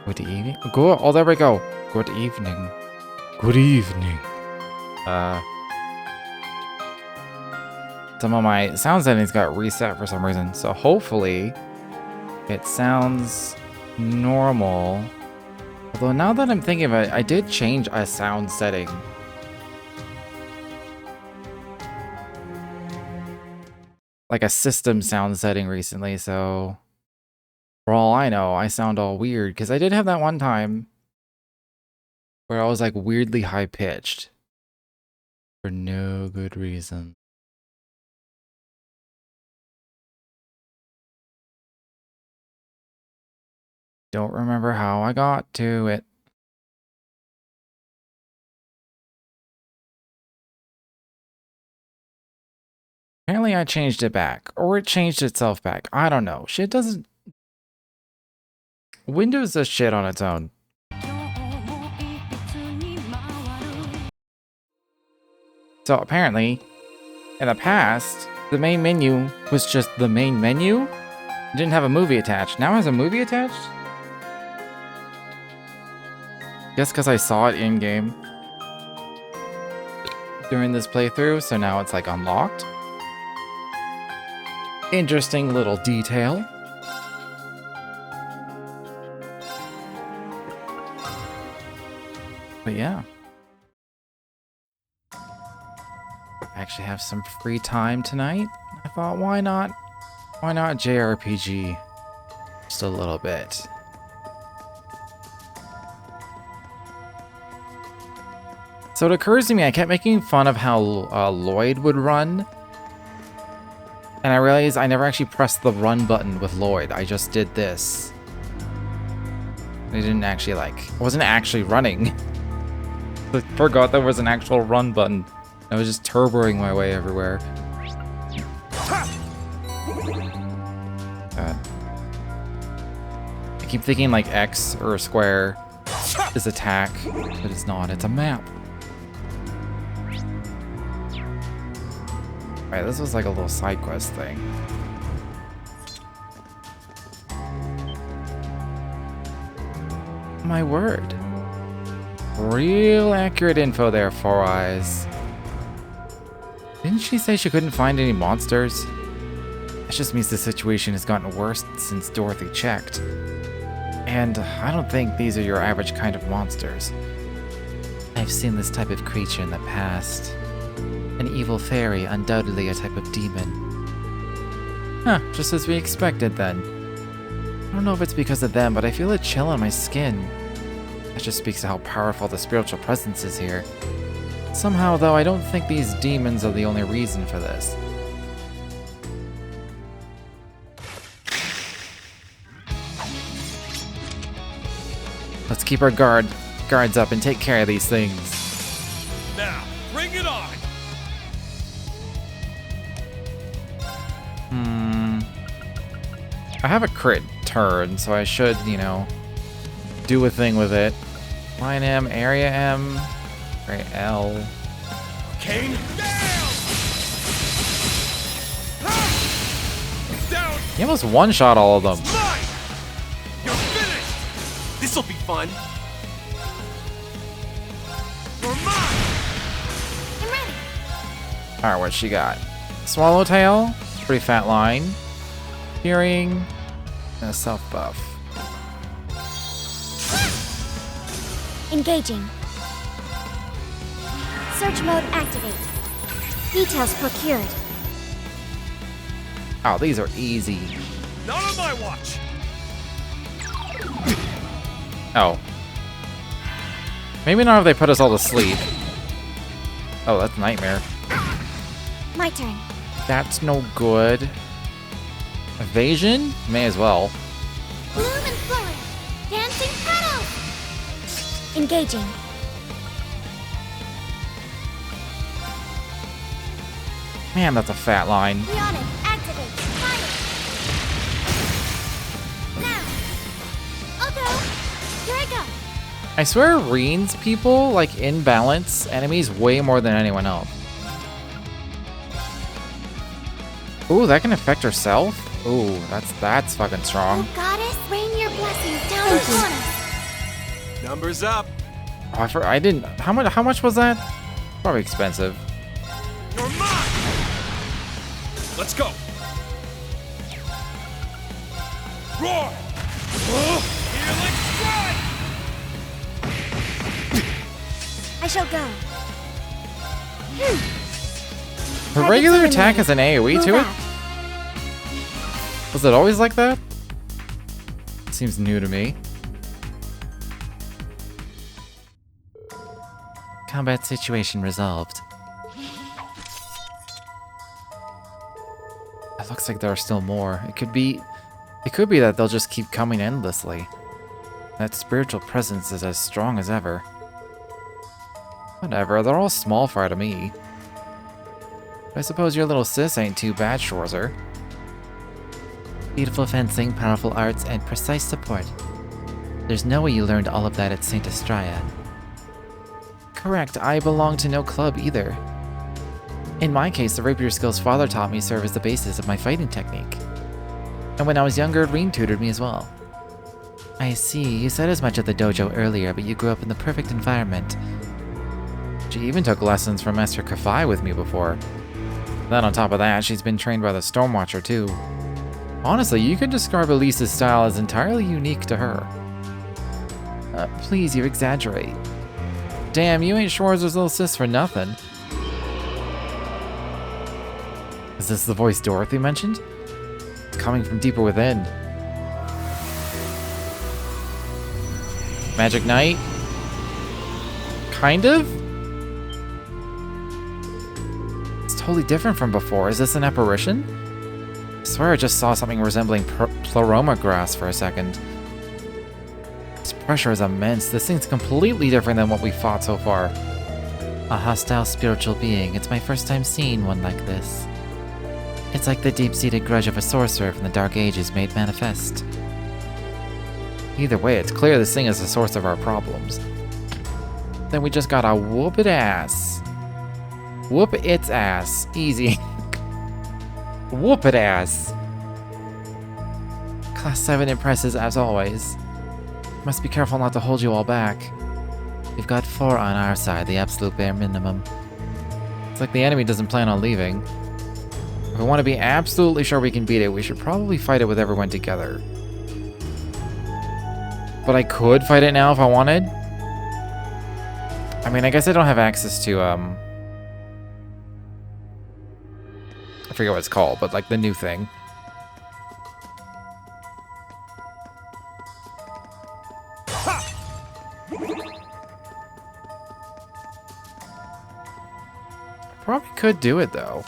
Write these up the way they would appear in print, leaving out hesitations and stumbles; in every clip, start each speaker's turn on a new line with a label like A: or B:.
A: Good evening. Good. Oh, there we go. Good evening. Good evening. Some of my sound settings got reset for some reason, so hopefully it sounds normal. Although now that I'm thinking about it, I did change a sound setting. Like a system sound setting recently, so for all I know, I sound all weird, because I did have that one time where I was like weirdly high-pitched for no good reason. Don't remember how I got to it. Apparently I changed it back, or it changed itself back. I don't know. Shit doesn't... Windows does shit on its own. So apparently, in the past, the main menu was just the main menu. It didn't have a movie attached. Now it has a movie attached? Guess because I saw it in-game during this playthrough, so now it's like unlocked. Interesting little detail. But yeah. I actually have some free time tonight. I thought, why not? Why not JRPG? Just a little bit. So it occurs to me, I kept making fun of how Lloyd would run. And I realized I never actually pressed the run button with Lloyd. I just did this. I didn't actually I wasn't actually running. I forgot there was an actual run button. I was just turboing my way everywhere. I keep thinking like X or square is attack, but it's not, it's a map. Alright, this was like a little side quest thing. My word. Real accurate info there, Four Eyes. Didn't she say she couldn't find any monsters? That just means the situation has gotten worse since Dorothy checked. And I don't think these are your average kind of monsters. I've seen this type of creature in the past. An evil fairy, undoubtedly a type of demon. Huh, just as we expected then. I don't know if it's because of them, but I feel a chill on my skin. That just speaks to how powerful the spiritual presence is here. Somehow, though, I don't think these demons are the only reason for this. Let's keep our guards up and take care of these things.
B: Now, bring it on!
A: I have a crit turn, so I should, you know, do a thing with it. Line M, area M, area L.
B: Kane, down! Down!
A: He almost one-shot all of them.
B: Mine! You're finished! This'll be fun. You're mine!
C: I'm ready.
A: Alright, what she got? Swallowtail, pretty fat line. Hearing, and a self buff.
C: Engaging. Search mode activate. Details procured.
A: Oh, these are easy.
B: Not on my watch!
A: Oh. Maybe not if they put us all to sleep. Oh, that's Nightmare.
C: My turn.
A: That's no good. Evasion? May as well.
C: Bloom and flower. Dancing petals. Engaging.
A: Man, that's a fat line.
C: Leonic, activate. Fire. Now. I'll go. Here I go.
A: I swear Reen's people, like, imbalance enemies way more than anyone else. Ooh, that can affect herself? Ooh, that's fucking strong.
C: Oh, goddess, rain your blessings down upon us.
B: Numbers up.
A: Oh, I didn't. How much was that? Probably expensive.
B: You're mine. Let's go. Roar. Healing strike.
C: I shall go.
A: The regular attack has an AoE to it? Was it always like that? Seems new to me. Combat situation resolved. It looks like there are still more. It could be that they'll just keep coming endlessly. That spiritual presence is as strong as ever. Whatever, they're all small fry to me. I suppose your little sis ain't too bad, Schwarzer. Beautiful fencing, powerful arts, and precise support. There's no way you learned all of that at St. Estraya. Correct, I belong to no club either. In my case, the rapier skills father taught me serve as the basis of my fighting technique. And when I was younger, Reen tutored me as well. I see, you said as much at the dojo earlier, but you grew up in the perfect environment. She even took lessons from Master Kafai with me before. Then on top of that, she's been trained by the Stormwatcher too. Honestly, you could describe Elise's style as entirely unique to her. Please, you exaggerate. Damn, you ain't Schwarzer's little sis for nothing. Is this the voice Dorothy mentioned? It's coming from deeper within. Magic Knight? Kind of? It's totally different from before. Is this an apparition? I swear I just saw something resembling pleroma grass for a second. This pressure is immense. This thing's completely different than what we fought so far. A hostile spiritual being. It's my first time seeing one like this. It's like the deep-seated grudge of a sorcerer from the Dark Ages made manifest. Either way, it's clear this thing is the source of our problems. Then we just gotta whoop it ass. Whoop its ass. Easy. Whoop it ass. Class 7 impresses as always. Must be careful not to hold you all back. We've got 4 on our side, the absolute bare minimum. It's like the enemy doesn't plan on leaving. If we want to be absolutely sure we can beat it, we should probably fight it with everyone together. But I could fight it now if I wanted. I mean, I guess I don't have access to, I forget what it's called, but like the new thing. Probably could do it though.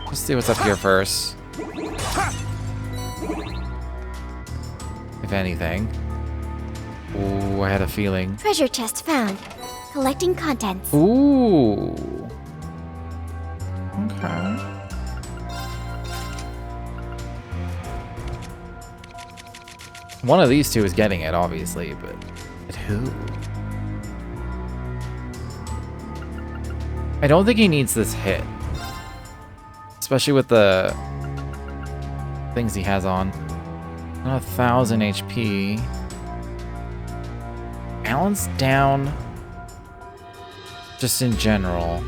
A: Let's see what's up here first. If anything. Ooh, I had a feeling.
C: Treasure chest found. Collecting contents.
A: Ooh. Okay. One of these two is getting it, obviously, but who? I don't think he needs this hit. Especially with the things he has on. 1,000 HP. Balance down. Just in general.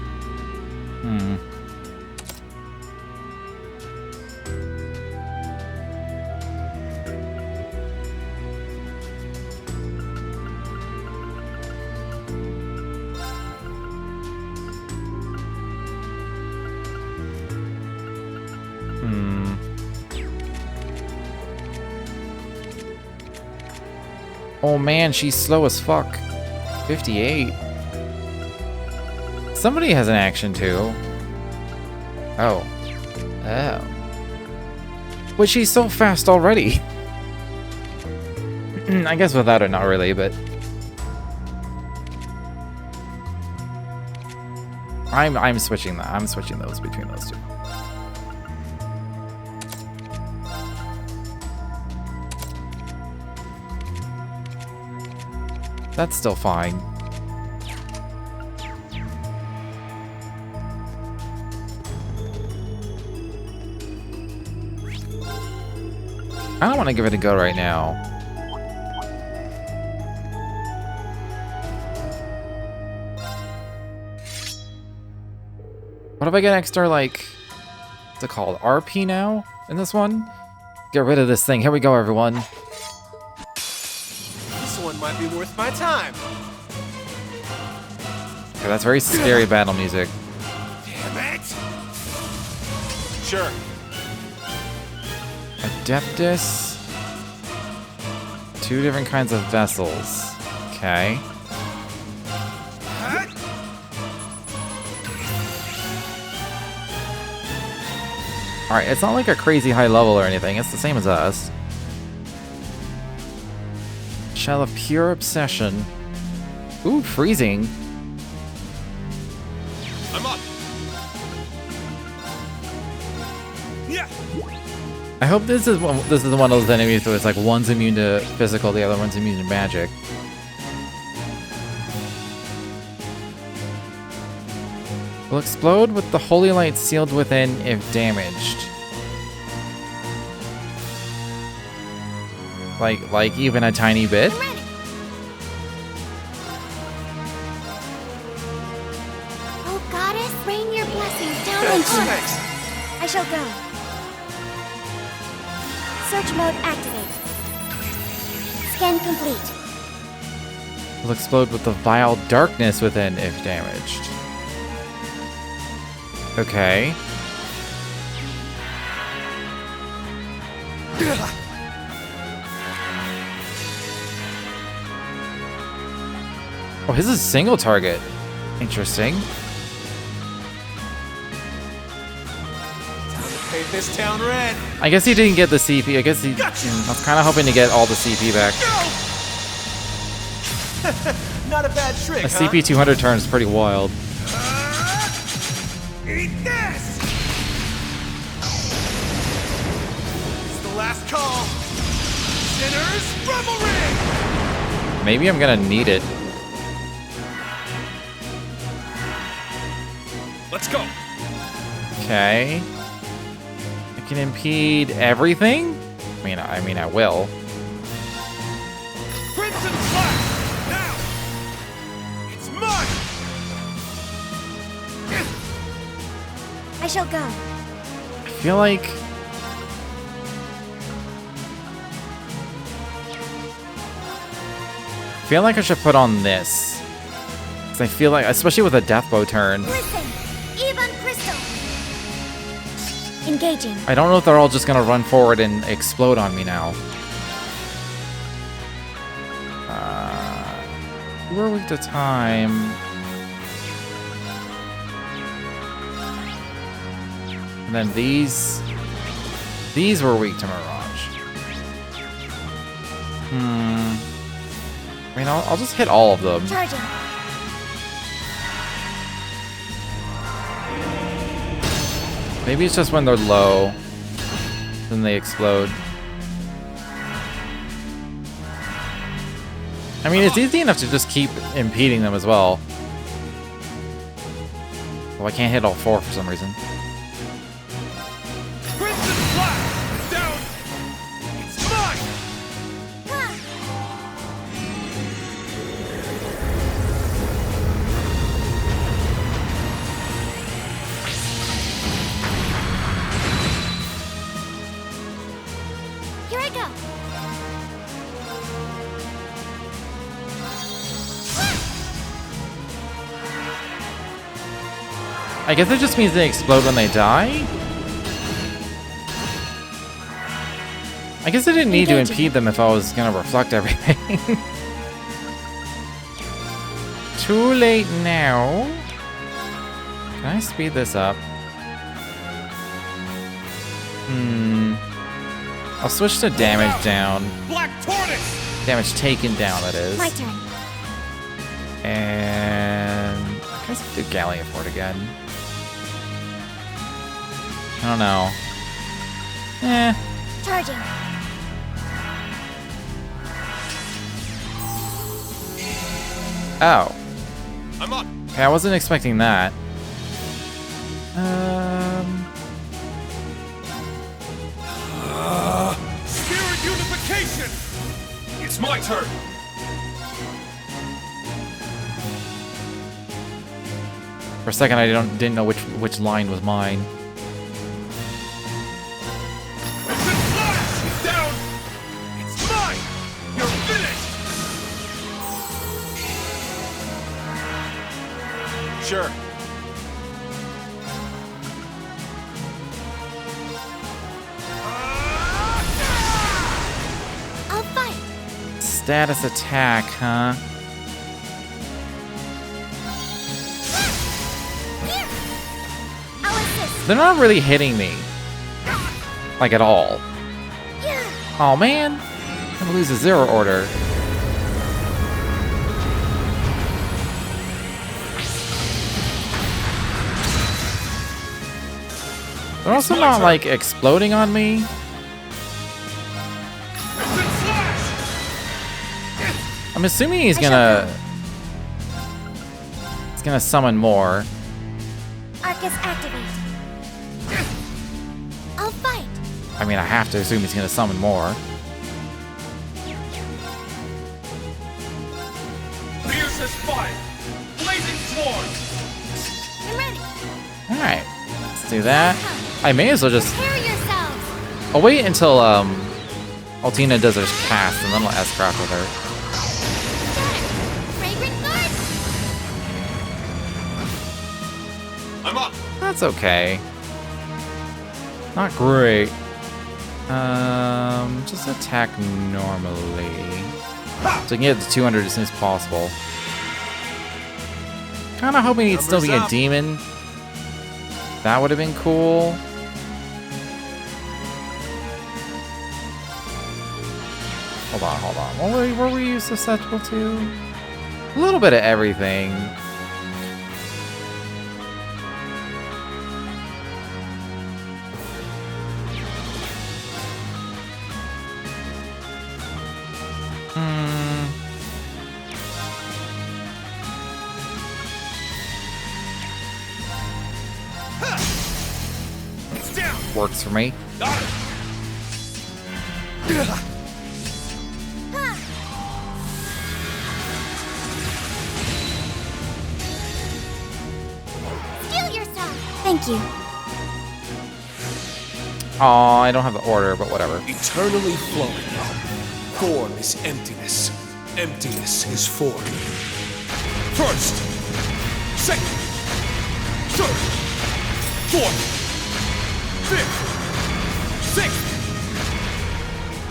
A: Oh man, she's slow as fuck. 58. Somebody has an action too. Oh. Oh. But she's so fast already. I guess without it, not really, but... I'm switching that. I'm switching those between those two. That's still fine. I don't want to give it a go right now. What if I get extra, like, what's it called? RP now in this one? Get rid of this thing. Here we go, everyone.
B: This one might be worth my time.
A: Okay, that's very scary battle music.
B: Damn it! Sure.
A: Adeptus. 2 different kinds of vessels. Okay.
B: Huh?
A: Alright, it's not like a crazy high level or anything. It's the same as us. Shell of Pure Obsession. Ooh, freezing.
B: I'm up. Yeah.
A: I hope this is one of those enemies where it's like one's immune to physical, the other one's immune to magic. Will explode with the holy light sealed within if damaged. Like even a tiny bit?
C: I'm ready. Oh, goddess, rain your blessings down on us.
B: Thanks.
C: I shall go. Search mode activate. Scan complete.
A: Will explode with the vile darkness within if damaged. Okay. Oh, his is single target. Interesting.
B: Time to paint this town red.
A: I guess he didn't get the CP. I guess he.
B: Gotcha.
A: I was kind of hoping to get all the CP back.
B: Go! Not a bad trick,
A: A
B: huh?
A: CP 200 turn is pretty wild.
B: Eat this! It's the last call. Sinners, Revelry!
A: Maybe I'm gonna need it.
B: Let's go.
A: Okay. I can impede everything? I mean I will.
B: Crimson Flash! Now! It's mine!
C: I shall go.
A: I feel like I should put on this. 'Cause I feel like, especially with a death bow turn,
C: Listen, Even Crystal. Engaging.
A: I don't know if they're all just gonna run forward and explode on me now. We're weak to time. And then these were weak to Mirage. I mean, I'll just hit all of them.
C: Charging.
A: Maybe it's just when they're low, then they explode. I mean, it's easy enough to just keep impeding them as well. Oh, I can't hit all 4 for some reason.
B: Crimson Flash! Down! It's mine!
C: Here I go.
A: I guess it just means they explode when they die? I guess I didn't need to impede them if I was gonna reflect everything. Too late now. Can I speed this up? I'll switch to damage down.
B: Black Tortoise!
A: Damage taken down, that is.
C: My turn.
A: And I guess I'll do Galleon Fort again. I don't know.
C: Charging.
A: Oh.
B: I'm up.
A: Okay, I wasn't expecting that.
B: Spirit It's my turn.
A: For a second, I didn't know which line was mine.
B: Instant slash! Down! It's mine! You're finished! Sure.
C: I'll fight.
A: Status attack, huh?
C: Here. I'll assist.
A: They're not really hitting me. Like, at all.
C: Yeah.
A: Oh man, I'm gonna lose a zero order. They're also not like exploding on me.
B: Instant slash!
A: I'm assuming he's
C: I shall
A: gonna summon more.
C: Arcus activate. I'll fight.
A: I mean, I have to assume he's gonna summon more.
B: Fiercest fire! Blazing swords!
C: I'm ready.
A: All right, let's do that. I may as well just.
C: Prepare yourselves.
A: I'll wait until Altina does her cast, and then I'll S-craft with her.
C: Fragrant garden.
B: I'm up!
A: That's okay. Not great. Just attack normally. So I can get to 200 as soon as possible. Kinda hoping he'd still be a
B: Numbers up.
A: demon. That would have been cool. Hold on. What were you susceptible to? A little bit of everything.
B: It's down!
A: Works for me.
B: Got it!
C: Steal yourself. Thank you.
A: Aw, I don't have the order, but whatever.
D: Eternally flowing. Form is emptiness. Emptiness is form.
B: First! Second! Third! Fourth! Fifth! Sixth!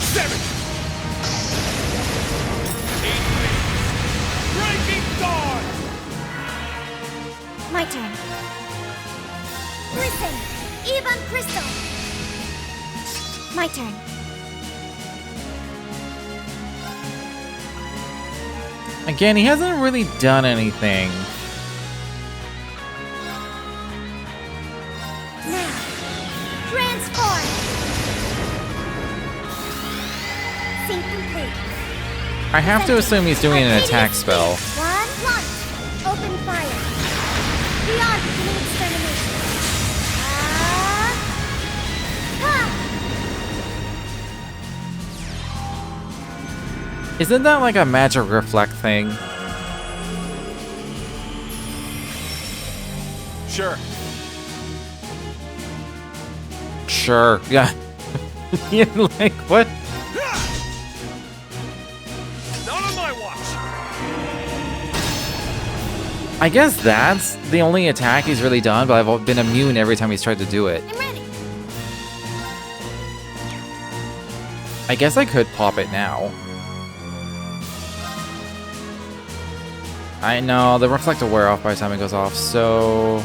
B: Seventh! Eighth! Breaking dawn!
C: My turn. Listen, Evan Crystal. My turn.
A: Again, he hasn't really done anything.
C: Now, transform. Sync complete.
A: I have to assume he's doing an attack spell.
C: One launch. Open fire. Beyond beginning extermination.
A: Isn't that like a magic reflect thing?
B: Sure.
A: Sure. Yeah. You're like, what?
B: Not on my watch!
A: I guess that's the only attack he's really done, but I've been immune every time he's tried to do it.
C: I'm ready.
A: I guess I could pop it now. I know, the reflect will wear off by the time it goes off, so...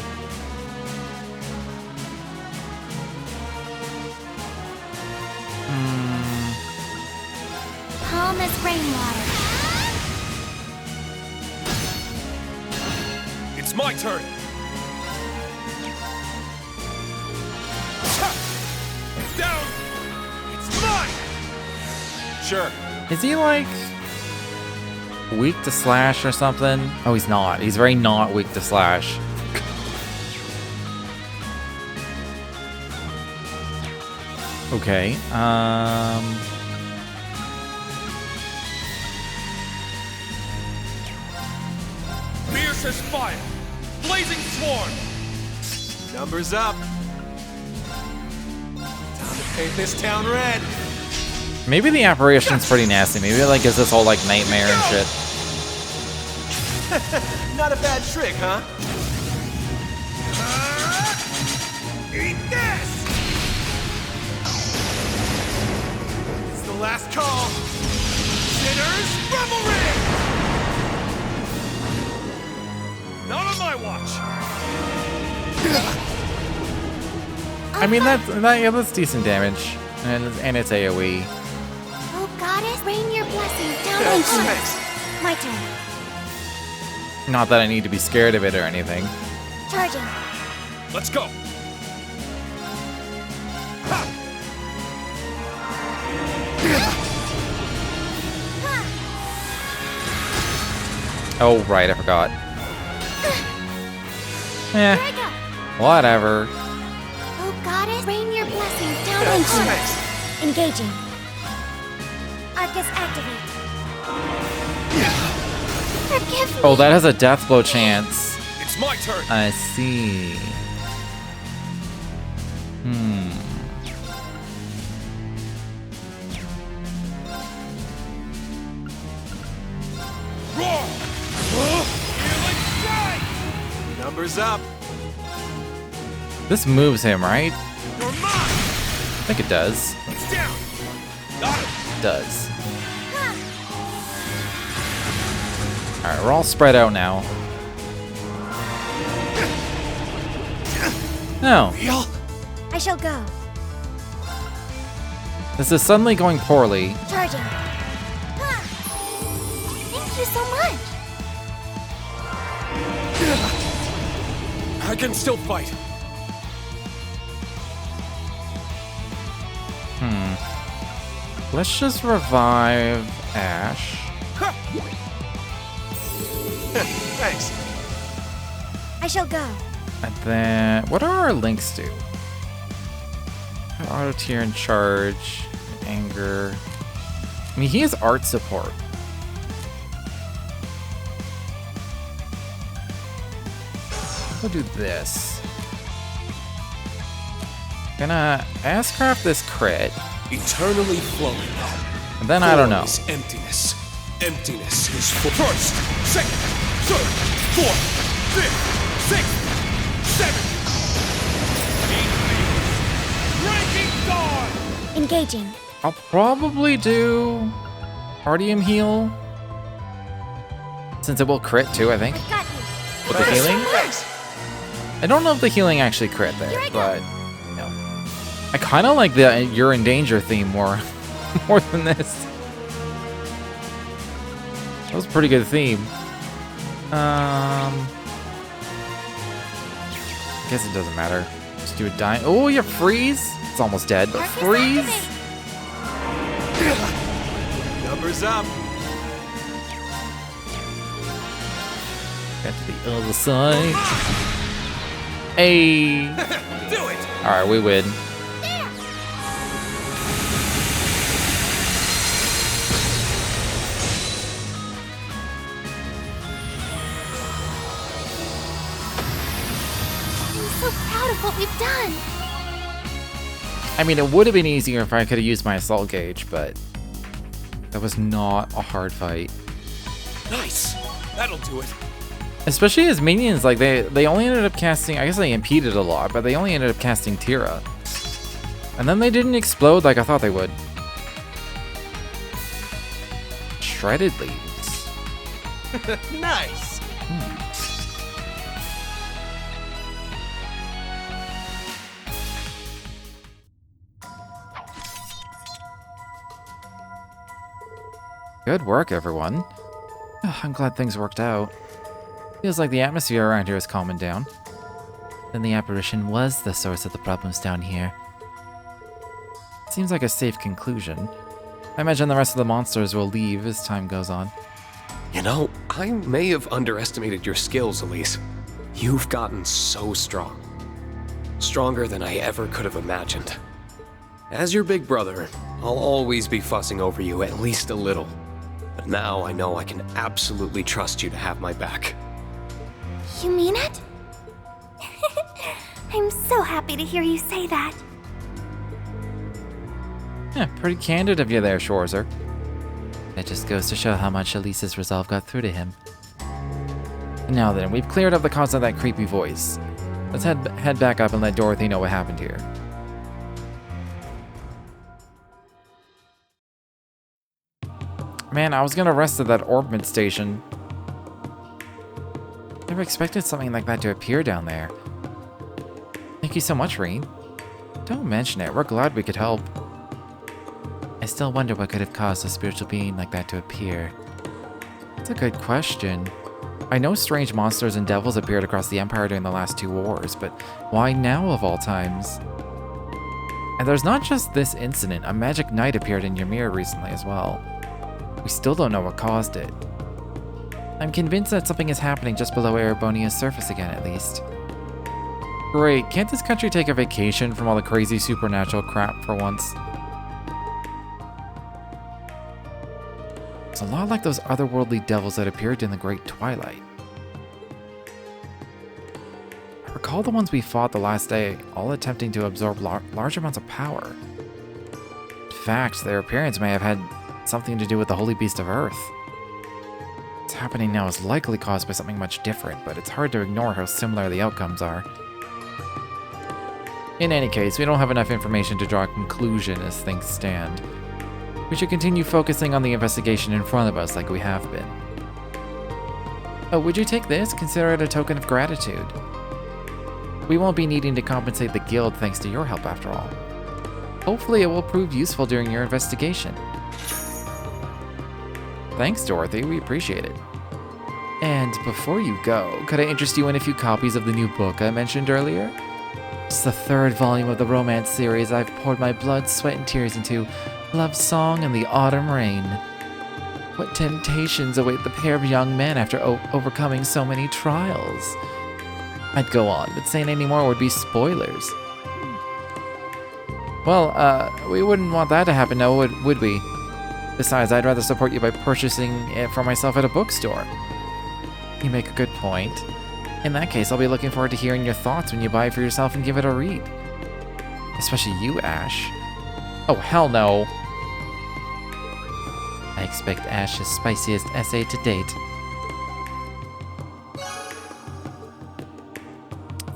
C: Calm as rainwater.
B: It's my turn! Down! It's mine! Sure.
A: Is he like... weak to slash or something? Oh, he's not. He's very not weak to slash. Okay,
B: Piercer's fire! Blazing swarm!
D: Numbers up. Time to paint this town red.
A: Maybe the apparition's pretty nasty. Maybe it like gives this whole like nightmare and shit.
D: Not a bad trick, huh?
B: Eat this!
D: It's the last call.
B: Sinners, Revelry! Not on my watch!
A: I mean yeah, that's decent damage, and it's AOE.
C: Oh, goddess, rain your blessings down on me.
D: Thanks.
C: My turn.
A: Not that I need to be scared of it or anything.
C: Charging.
B: Let's go! Ha!
A: Oh right, I forgot.
C: Here
A: Eh,
C: I go.
A: whatever.
C: Oh, goddess, rain your blessings down on me.
D: Thanks.
C: Engaging. Arcus activate. Forgive me.
A: Oh, that has a death blow chance.
B: It's my turn!
A: I see.
B: Roar! Healing strike!
D: Numbers up.
A: This moves him, right?
B: You're mine!
A: I think it does.
B: It's down! Got it!
A: It does. Alright, we're all spread out now. No,
D: Real?
C: I shall go.
A: this is suddenly going poorly.
C: Charging. Thank you so much.
D: I can still fight.
A: Let's just revive Ash.
D: Thanks.
C: I shall go.
A: And then, what do our links do? Auto tier and charge, anger. I mean, he has art support. We'll do this. Gonna Asscraft this crit,
D: Eternally flowing.
A: and then I don't know.
D: Form is emptiness. Emptiness is full.
B: First, second, third, fourth, fifth, sixth, seventh! Breaking dawn!
C: Engaging.
A: I'll probably do Artium heal, since it will crit too, I think.
C: Got you.
A: With the healing?
D: Thanks.
A: I don't know if the healing actually crit there,
C: Here I go.
A: but no. I kind of like the "You're in Danger" theme more, more than this. That was a pretty good theme. I guess it doesn't matter. Just do a die. Oh, you freeze. It's almost dead, but
C: Arcus
A: freeze.
C: activate.
D: Numbers up.
A: Get to the other side. Hey.
B: Do it!
A: All right, we win.
C: I'm so proud of what we've done.
A: I mean, it would have been easier if I could have used my assault gauge, but that was not a hard fight.
B: Nice! That'll do it.
A: Especially as minions, like they only ended up casting, I guess they impeded a lot, but they only ended up casting Tira. And then they didn't explode like I thought they would. Shredded leaves.
D: Nice.
A: Good work, everyone. I'm glad things worked out. Feels like the atmosphere around here is calming down. Then the apparition was the source of the problems down here. Seems like a safe conclusion. I imagine the rest of the monsters will leave as time goes on.
E: You know, I may have underestimated your skills, Elise. You've gotten so strong. Stronger than I ever could have imagined. As your big brother, I'll always be fussing over you at least a little. But now I know I can absolutely trust you to have my back.
C: You mean it? I'm so happy to hear you say that.
A: Yeah, pretty candid of you there, Schwarzer. It just goes to show how much Elise's resolve got through to him. Now then, we've cleared up the cause of that creepy voice. Let's head back up and let Dorothy know what happened here. Man, I was gonna rest at that orbment station. Never expected something like that to appear down there. Thank you so much, Reen. Don't mention it. We're glad we could help. I still wonder what could have caused a spiritual being like that to appear. That's a good question. I know strange monsters and devils appeared across the Empire during the last 2 wars, but why now of all times? And there's not just this incident. A magic knight appeared in Ymir recently as well. We still don't know what caused it. I'm convinced that something is happening just below Erebonia's surface again, at least. Great, can't this country take a vacation from all the crazy supernatural crap for once? It's a lot like those otherworldly devils that appeared in the Great Twilight. I recall the ones we fought the last day, all attempting to absorb large amounts of power. In fact, their appearance may have had something to do with the Holy Beast of Earth. What's happening now is likely caused by something much different, but it's hard to ignore how similar the outcomes are. In any case, we don't have enough information to draw a conclusion as things stand. We should continue focusing on the investigation in front of us like we have been. Oh, would you take this? Consider it a token of gratitude. We won't be needing to compensate the guild thanks to your help after all. Hopefully it will prove useful during your investigation. Thanks, Dorothy. We appreciate it. And before you go, could I interest you in a few copies of the new book I mentioned earlier? It's the 3rd volume of the romance series I've poured my blood, sweat, and tears into. Love Song and the Autumn Rain. What temptations await the pair of young men after overcoming so many trials? I'd go on, but saying any more would be spoilers. Well, we wouldn't want that to happen, no, would we? Besides, I'd rather support you by purchasing it for myself at a bookstore. You make a good point. In that case, I'll be looking forward to hearing your thoughts when you buy it for yourself and give it a read. Especially you, Ash. Oh, hell no. I expect Ash's spiciest essay to date.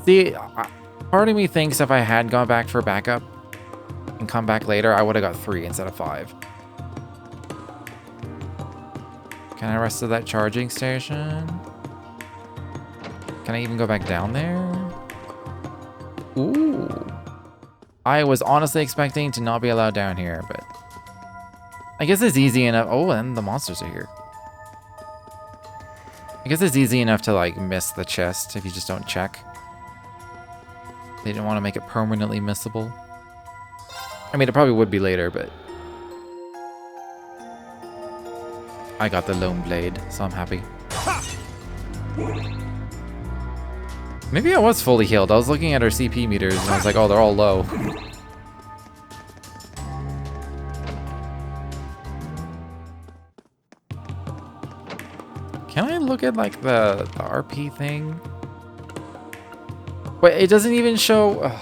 A: See, part of me thinks if I had gone back for backup and come back later, I would have got 3 instead of 5. Can I rest at that charging station? Can I even go back down there? Ooh. I was honestly expecting to not be allowed down here, but I guess it's easy enough. Oh, and the monsters are here. I guess it's easy enough to like miss the chest if you just don't check. They didn't want to make it permanently missable. I mean, it probably would be later, but I got the Lone Blade, so I'm happy. Maybe I was fully healed. I was looking at our CP meters and I was like, oh, they're all low. Can I look at like the RP thing? Wait, it doesn't even show.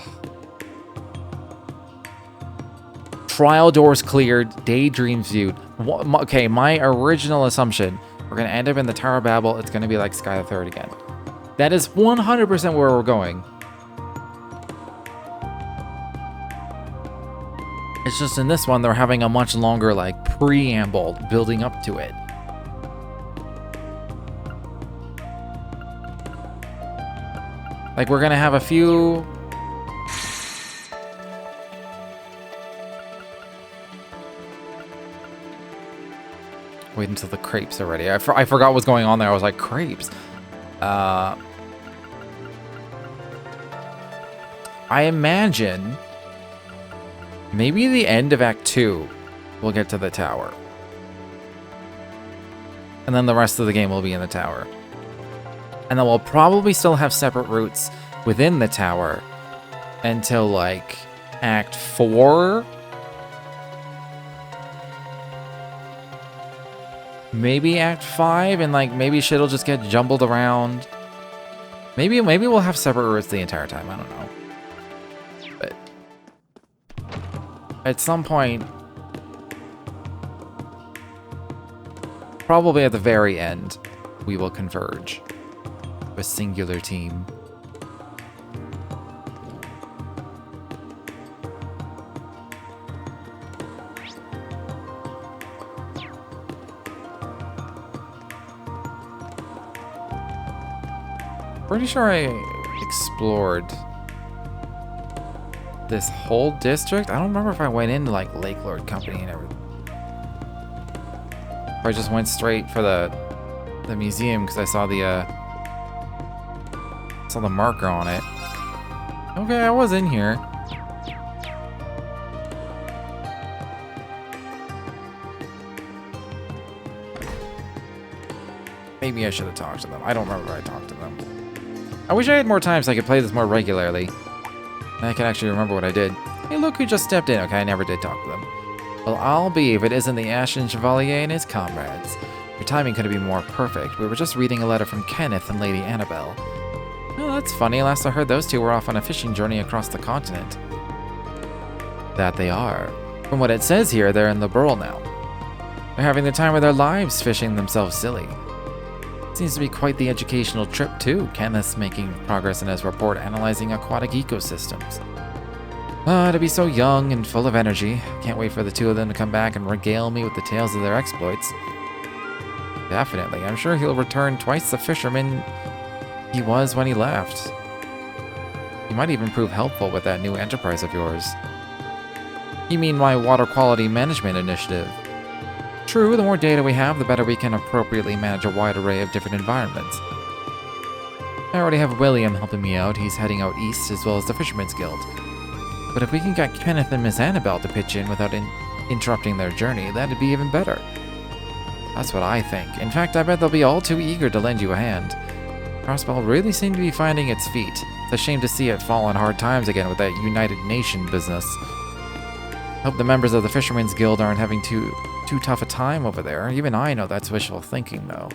A: Trial doors cleared, daydreams viewed. Okay, my original assumption, we're gonna end up in the Tower of Babel. It's gonna be like Sky the Third again. That is 100% where we're going. It's just in this one, they're having a much longer like preamble building up to it. Like we're gonna have a few. Wait until the crepes are ready. I forgot what was going on there. I was like, crepes. I imagine maybe the end of Act 2 we'll get to the tower. And then the rest of the game will be in the tower. And then we'll probably still have separate routes within the tower until like Act 4. Maybe Act 5, and like maybe shit'll just get jumbled around. Maybe we'll have separate routes the entire time. I don't know. But at some point, probably at the very end, we will converge. A singular team. Pretty sure I explored this whole district. I don't remember if I went into like Lake Lord Company and everything. Or I just went straight for the museum because I saw the marker on it. Okay, I was in here. Maybe I should have talked to them. I don't remember if I talked to them. I wish I had more time so I could play this more regularly. And I can actually remember what I did. Hey, look who just stepped in. Okay, I never did talk to them. Well, I'll be if it isn't the Ashen Chevalier and his comrades. Your timing couldn't be more perfect. We were just reading a letter from Kenneth and Lady Annabelle. Oh, that's funny. Last I heard, those two were off on a fishing journey across the continent. That they are. From what it says here, they're in the Burl now. They're having the time of their lives fishing themselves silly. Seems to be quite the educational trip, too. Kenneth's making progress in his report analyzing aquatic ecosystems. To be so young and full of energy. Can't wait for the two of them to come back and regale me with the tales of their exploits. Definitely. I'm sure he'll return twice the fisherman he was when he left. He might even prove helpful with that new enterprise of yours. You mean my water quality management initiative? True, the more data we have, the better we can appropriately manage a wide array of different environments. I already have William helping me out. He's heading out east as well as the Fisherman's Guild. But if we can get Kenneth and Miss Annabelle to pitch in without interrupting their journey, that'd be even better. That's what I think. In fact, I bet they'll be all too eager to lend you a hand. Crossbell really seemed to be finding its feet. It's a shame to see it fall on hard times again with that United Nation business. Hope the members of the Fisherman's Guild aren't having too tough a time over there. Even I know that's wishful thinking, though.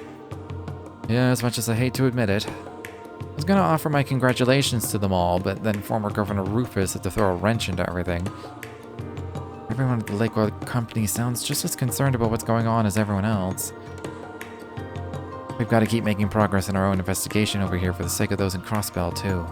A: Yeah, as much as I hate to admit it. I was gonna offer my congratulations to them all, but then former Governor Rufus had to throw a wrench into everything. Everyone at the Lakewood Company sounds just as concerned about what's going on as everyone else. We've got to keep making progress in our own investigation over here for the sake of those in Crossbell, too.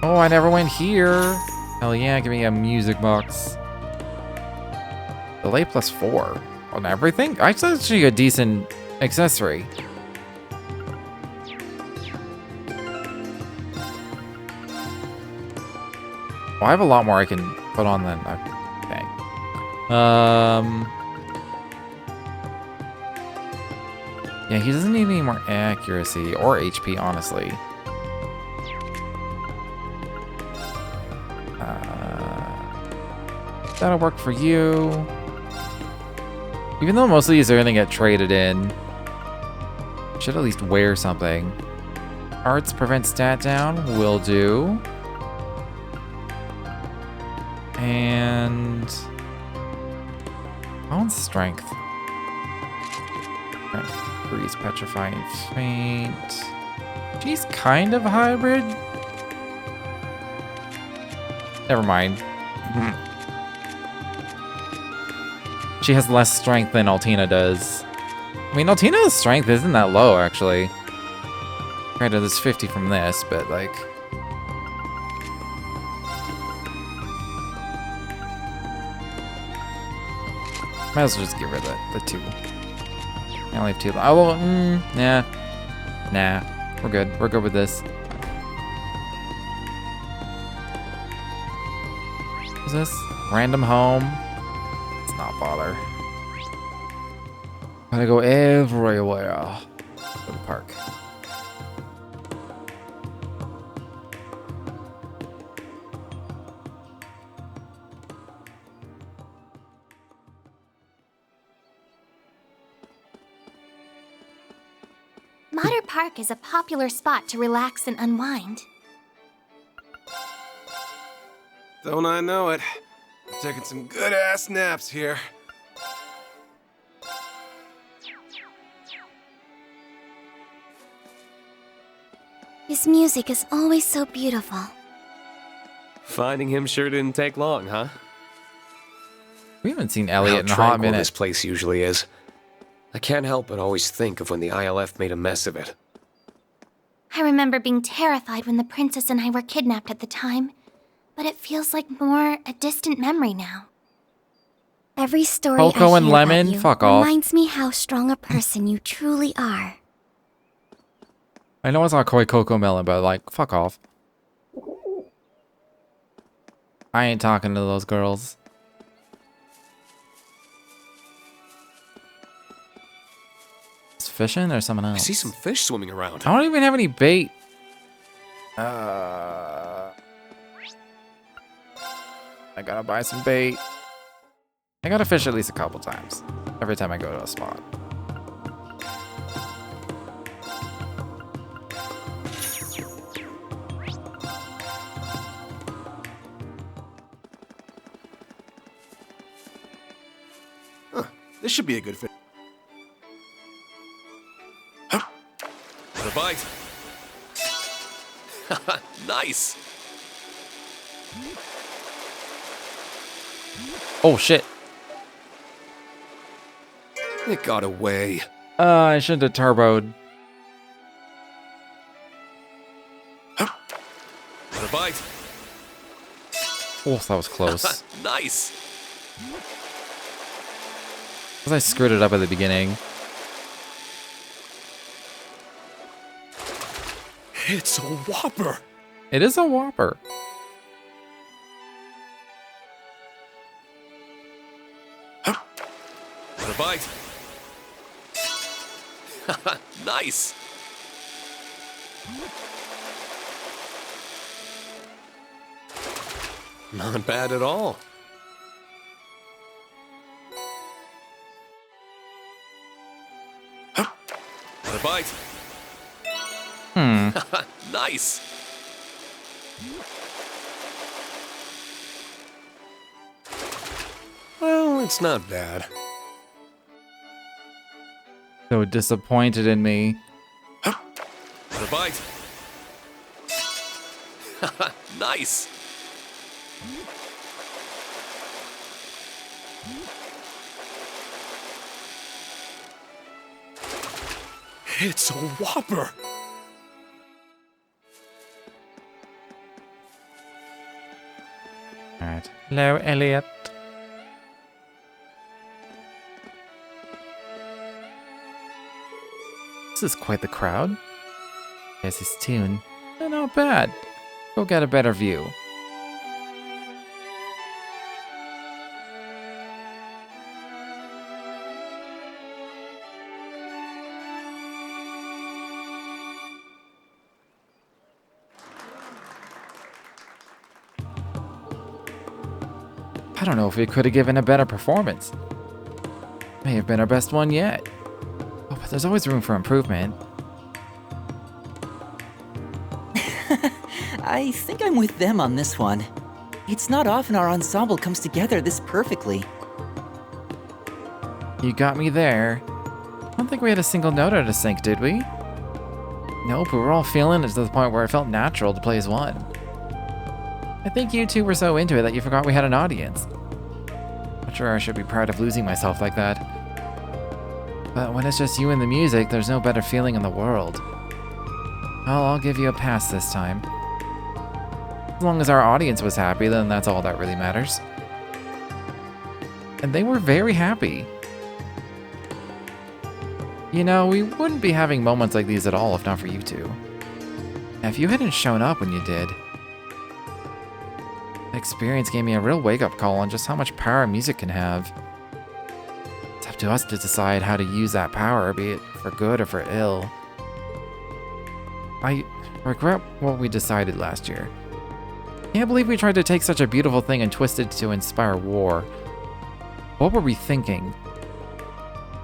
A: Oh, I never went here. Hell yeah, give me a music box. Delay +4 on everything? That's actually a decent accessory. Well, I have a lot more I can put on than okay. Yeah, he doesn't need any more accuracy or HP, honestly. That'll work for you. Even though most of these are gonna get traded in, should at least wear something. Arts prevent stat down, will do. And on strength. Freeze, petrifying faint. She's kind of a hybrid. Never mind. She has less strength than Altina does. I mean, Altina's strength isn't that low, actually. Granted, there's 50 from this, but, like... Might as well just get rid of the 2. I only have 2. Oh, nah. Nah. We're good. We're good with this. What's this? Random home. Let's not bother. Gotta go everywhere. To the park.
C: Mater Park is a popular spot to relax and unwind.
D: Don't I know it? I'm taking some good-ass naps here.
C: His music is always so beautiful.
E: Finding him sure didn't take long, huh?
A: We haven't seen Elliot in a hot
E: tranquil
A: minute.
E: this place usually is. I can't help but always think of when the ILF made a mess of it.
C: I remember being terrified when the princess and I were kidnapped at the time, but it feels like more a distant memory now. Every story
A: Coco
C: I
A: and
C: hear
A: Lemon?
C: about you
A: Fuck off.
C: reminds me how strong a person you truly are.
A: I know it's not Koi Coco Melon, but like, fuck off. I ain't talking to those girls. Is fishing or someone
E: I
A: else?
E: see some fish swimming around.
A: I don't even have any bait. I gotta buy some bait. I gotta fish at least a couple times. Every time I go to a spot.
B: This should be a good fit.
E: The bite. Nice.
A: Oh shit.
E: It got away.
A: I shouldn't have turboed.
E: The bite.
A: Oh, that was close.
E: Nice.
A: Because I screwed it up at the beginning.
B: It's a whopper.
A: It is a whopper.
E: The bite. Nice. Not bad at all. The bite. Nice. Well, it's not bad.
A: So disappointed in me.
E: The bite. Nice.
B: It's a whopper.
A: Alright. Hello, Elliot. This is quite the crowd. There's his tune. Not bad. Go get a better view. I don't know if we could have given a better performance. May have been our best one yet. Oh, but there's always room for improvement.
F: I think I'm with them on this one. It's not often our ensemble comes together this perfectly.
A: You got me there. I don't think we had a single note out of sync, did we? Nope, we were all feeling it to the point where it felt natural to play as one. I think you two were so into it that you forgot we had an audience. Not sure I should be proud of losing myself like that. But when it's just you and the music, there's no better feeling in the world. Well, I'll give you a pass this time. As long as our audience was happy, then that's all that really matters. And they were very happy. You know, we wouldn't be having moments like these at all if not for you two. If you hadn't shown up when you did, that experience gave me a real wake-up call on just how much power music can have. It's up to us to decide how to use that power, be it for good or for ill. I regret what we decided last year. Can't believe we tried to take such a beautiful thing and twist it to inspire war. What were we thinking?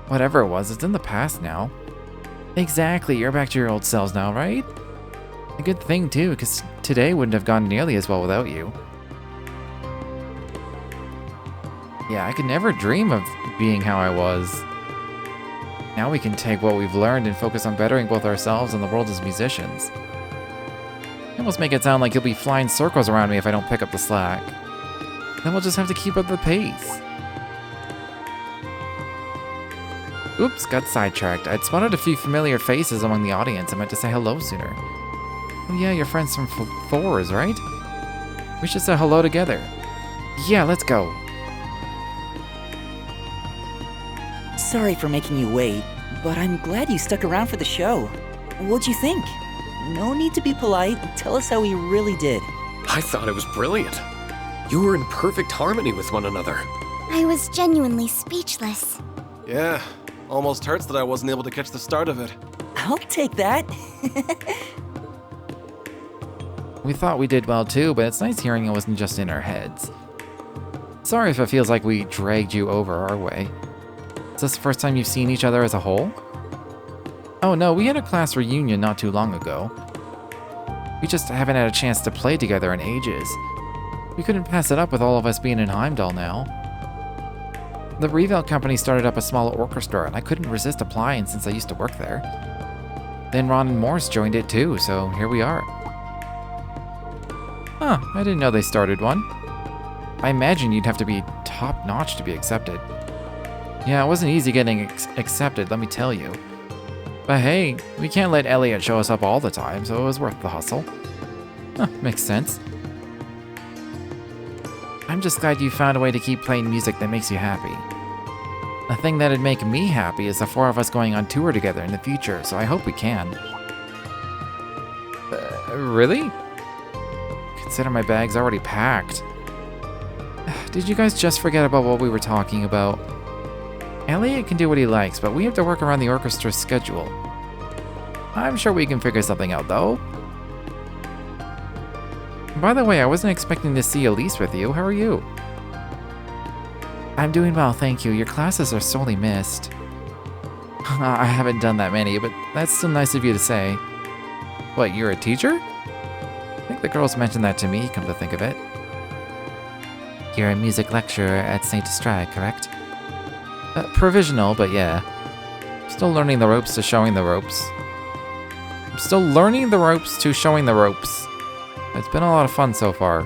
A: Whatever it was, it's in the past now. Exactly, you're back to your old selves now, right? A good thing, too, because today wouldn't have gone nearly as well without you. Yeah, I could never dream of being how I was. Now we can take what we've learned and focus on bettering both ourselves and the world as musicians. You almost make it sound like you'll be flying circles around me if I don't pick up the slack. Then we'll just have to keep up the pace. Oops, got sidetracked. I'd spotted a few familiar faces among the audience. I meant to say hello sooner. Oh yeah, you're friends from Thor's, right? We should say hello together. Yeah, let's go.
F: Sorry for making you wait, but I'm glad you stuck around for the show. What'd you think? No need to be polite. Tell us how we really did.
E: I thought it was brilliant. You were in perfect harmony with one another.
C: I was genuinely speechless.
G: Yeah, almost hurts that I wasn't able to catch the start of it.
F: I'll take that.
A: We thought we did well too, but it's nice hearing it wasn't just in our heads. Sorry if it feels like we dragged you over our way. Is this the first time you've seen each other as a whole? Oh no, we had a class reunion not too long ago. We just haven't had a chance to play together in ages. We couldn't pass it up with all of us being in Heimdall now. The Reverie company started up a small orchestra, and I couldn't resist applying since I used to work there. Then Ron and Morse joined it too, so here we are. Huh, I didn't know they started one. I imagine you'd have to be top-notch to be accepted. Yeah, it wasn't easy getting accepted, let me tell you. But hey, we can't let Elliot show us up all the time, so it was worth the hustle. Huh, makes sense. I'm just glad you found a way to keep playing music that makes you happy. The thing that'd make me happy is the four of us going on tour together in the future, so I hope we can. Really? Consider my bag's already packed. Did you guys just forget about what we were talking about? Elliot can do what he likes, but we have to work around the orchestra's schedule. I'm sure we can figure something out, though. By the way, I wasn't expecting to see Elise with you. How are you? I'm doing well, thank you. Your classes are sorely missed. I haven't done that many, but that's still nice of you to say. What, you're a teacher? I think the girls mentioned that to me, come to think of it. You're a music lecturer at St. Estrade, correct? Provisional, but yeah. Still learning the ropes to showing the ropes. I'm still learning the ropes to showing the ropes. It's been a lot of fun so far.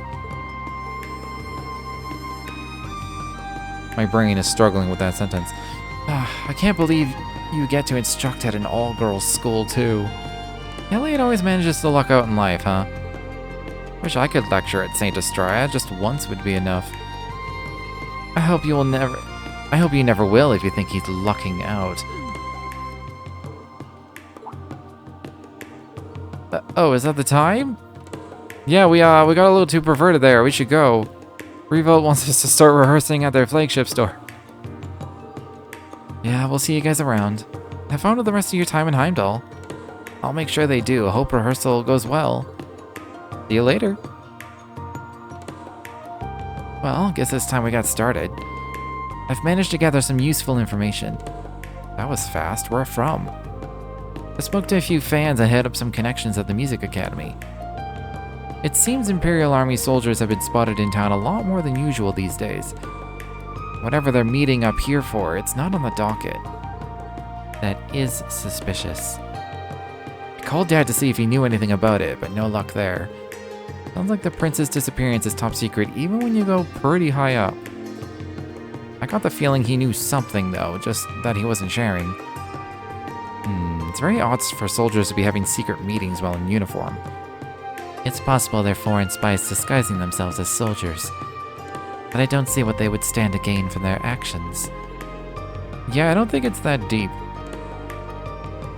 A: My brain is struggling with that sentence. I can't believe you get to instruct at an all-girls school, too. Elliot always manages to luck out in life, huh? Wish I could lecture at St. Estrade. Just once would be enough. I hope you never will if you think he's lucking out. Oh, is that the time? Yeah, we got a little too perverted there. We should go. Revolt wants us to start rehearsing at their flagship store. Yeah, we'll see you guys around. Have fun with the rest of your time in Heimdall. I'll make sure they do. Hope rehearsal goes well. See you later. Well, guess it's time we got started. I've managed to gather some useful information. That was fast. Where from? I spoke to a few fans and hit up some connections at the Music Academy. It seems Imperial Army soldiers have been spotted in town a lot more than usual these days. Whatever they're meeting up here for, it's not on the docket. That is suspicious. I called Dad to see if he knew anything about it, but no luck there. Sounds like the prince's disappearance is top secret even when you go pretty high up. I got the feeling he knew something though, just that he wasn't sharing. It's very odd for soldiers to be having secret meetings while in uniform. It's possible they're foreign spies disguising themselves as soldiers, but I don't see what they would stand to gain from their actions. Yeah, I don't think it's that deep.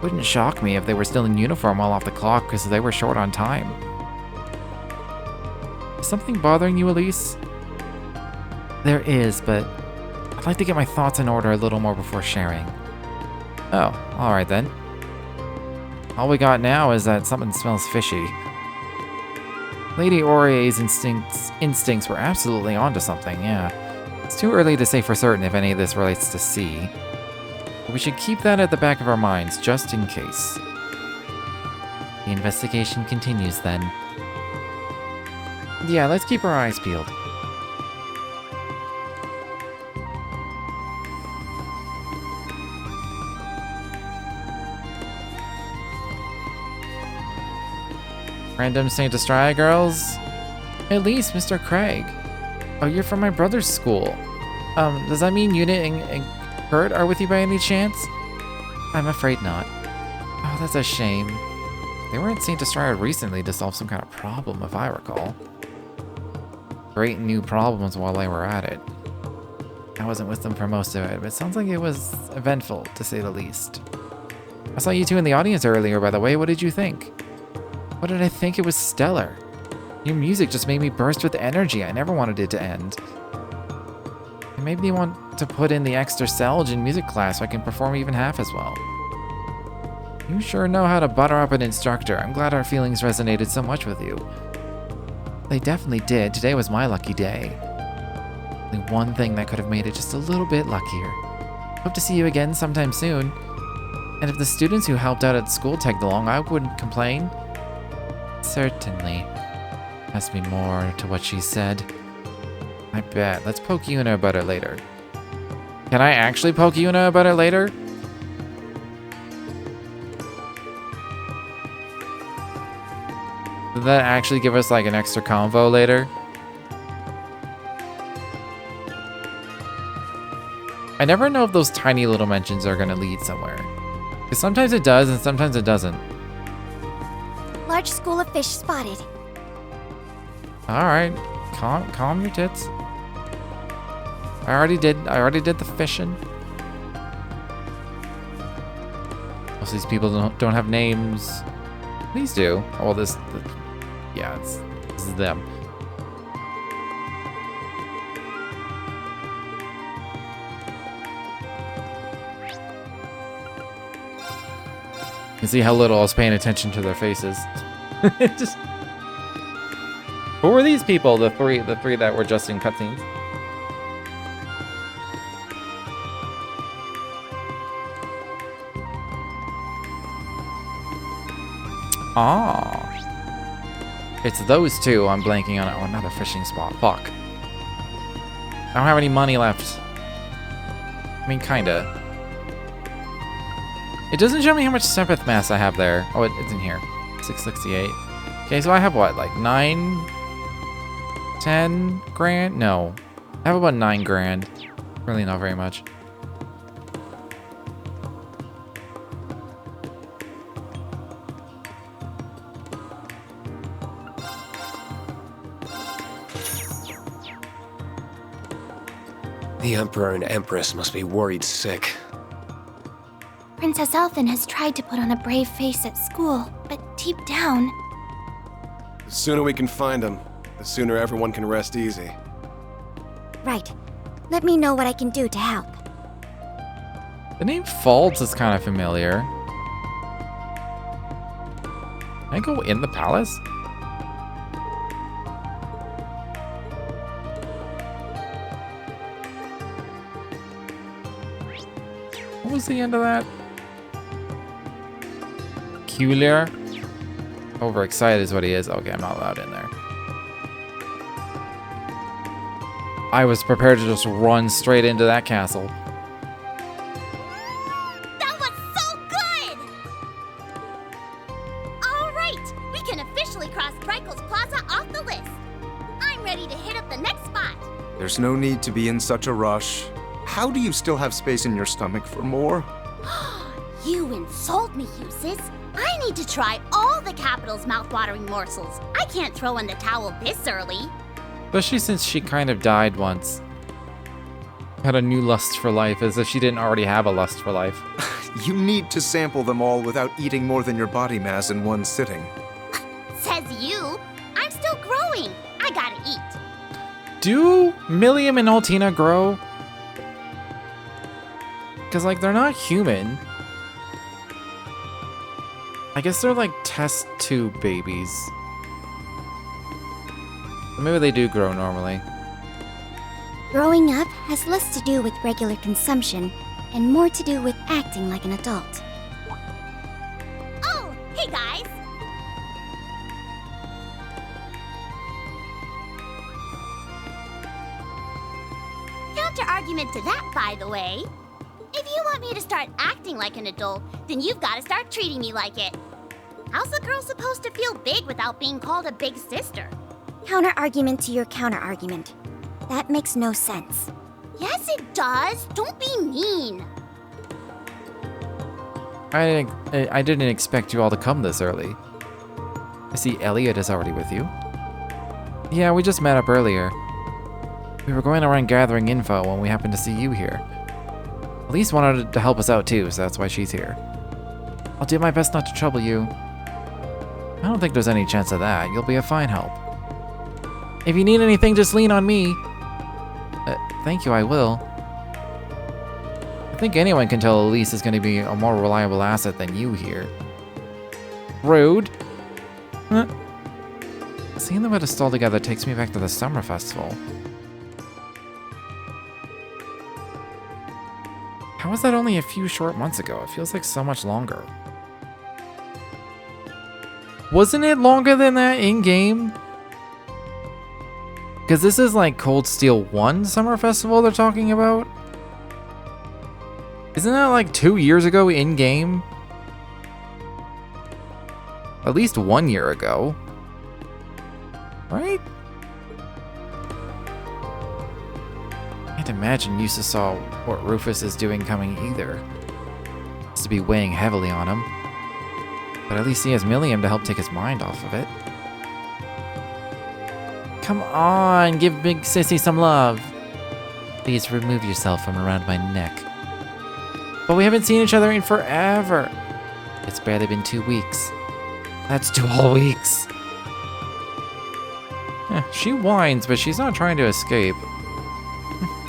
A: Wouldn't shock me if they were still in uniform while off the clock because they were short on time. Is something bothering you, Elise? There is, but I'd like to get my thoughts in order a little more before sharing. Oh, alright then. All we got now is that something smells fishy. Lady Aurier's instincts were absolutely onto something, yeah. It's too early to say for certain if any of this relates to C. But we should keep that at the back of our minds, just in case. The investigation continues then. Yeah, let's keep our eyes peeled. Random St. Estrella girls? At least, Mr. Craig. Oh, you're from my brother's school. Does that mean Unit and Kurt are with you by any chance? I'm afraid not. Oh, that's a shame. They were in St. Estrella recently to solve some kind of problem, if I recall. Great new problems while they were at it. I wasn't with them for most of it, but it sounds like it was eventful, to say the least. I saw you two in the audience earlier, by the way. What did you think? What did I think? It was stellar. Your music just made me burst with energy. I never wanted it to end. It made me want to put in the extra Selge in music class so I can perform even half as well. You sure know how to butter up an instructor. I'm glad our feelings resonated so much with you. They definitely did. Today was my lucky day. Only one thing that could have made it just a little bit luckier. Hope to see you again sometime soon. And if the students who helped out at school tagged along, I wouldn't complain. Certainly. Must be more to what she said. I bet. Let's poke Yuna about it later. Can I actually poke Yuna about it later? Did that actually give us like an extra convo later? I never know if those tiny little mentions are gonna lead somewhere. Because sometimes it does and sometimes it doesn't.
C: Large school of fish spotted.
A: Alright. Calm your tits. I already did the fishing. Most of these people don't have names. These do. Oh, yeah, this is them. You can see how little I was paying attention to their faces. Just, who were these people? The three that were just in cutscenes. Ah. It's those two I'm blanking on. Oh, another fishing spot. Fuck. I don't have any money left. I mean, kinda. It doesn't show me how much Sepith mass I have there. Oh, it's in here. 668. Okay, so I have what, like 9? 10 grand? No. I have about 9 grand. Really not very much.
E: The Emperor and Empress must be worried sick.
C: Princess Elfin has tried to put on a brave face at school, but deep down...
G: The sooner we can find him, the sooner everyone can rest easy.
H: Right. Let me know what I can do to help.
A: The name Faults is kind of familiar. Can I go in the palace? What was the end of that? Peculiar? Overexcited is what he is. Okay, I'm not allowed in there. I was prepared to just run straight into that castle.
H: That was so good! Alright, we can officially cross Dreikel's Plaza off the list. I'm ready to hit up the next spot.
I: There's no need to be in such a rush. How do you still have space in your stomach for more?
H: You insult me, Eustace. I need to try all the capital's mouth-watering morsels. I can't throw in the towel this early.
A: Especially since she kind of died once. Had a new lust for life, as if she didn't already have a lust for life.
I: You need to sample them all without eating more than your body mass in one sitting.
H: Says you. I'm still growing. I gotta eat.
A: Do Milliam and Altina grow? Because, like, they're not human. I guess they're like test tube babies. Maybe they do grow normally.
H: Growing up has less to do with regular consumption
J: and more to do with acting like an adult.
H: Oh, hey guys! Counter-argument to that, by the way. If you want me to start acting like an adult, then you've got to start treating me like it. How's a girl supposed to feel big without being called a big sister?
J: Counter-argument to your counter-argument. That makes no sense.
H: Yes, it does. Don't be mean.
A: I didn't expect you all to come this early. I see Elliot is already with you. Yeah, we just met up earlier. We were going around gathering info when we happened to see you here. Elise wanted to help us out too, so that's why she's here. I'll do my best not to trouble you. I don't think there's any chance of that. You'll be a fine help. If you need anything, just lean on me. Thank you, I will. I think anyone can tell Elise is going to be a more reliable asset than you here. Rude. Huh. Seeing them at a stall together takes me back to the summer festival. How was that only a few short months ago? It feels like so much longer. Wasn't it longer than that in-game? Because this is like Cold Steel 1 Summer Festival they're talking about? Isn't that like 2 years ago in-game? At least 1 year ago. Right? Can't imagine Yusa saw what Rufus is doing coming either. Has to be weighing heavily on him. But at least he has Milliam to help take his mind off of it. Come on, give Big Sissy some love. Please remove yourself from around my neck. But we haven't seen each other in forever. It's barely been 2 weeks. That's 2 whole weeks. She whines, but she's not trying to escape.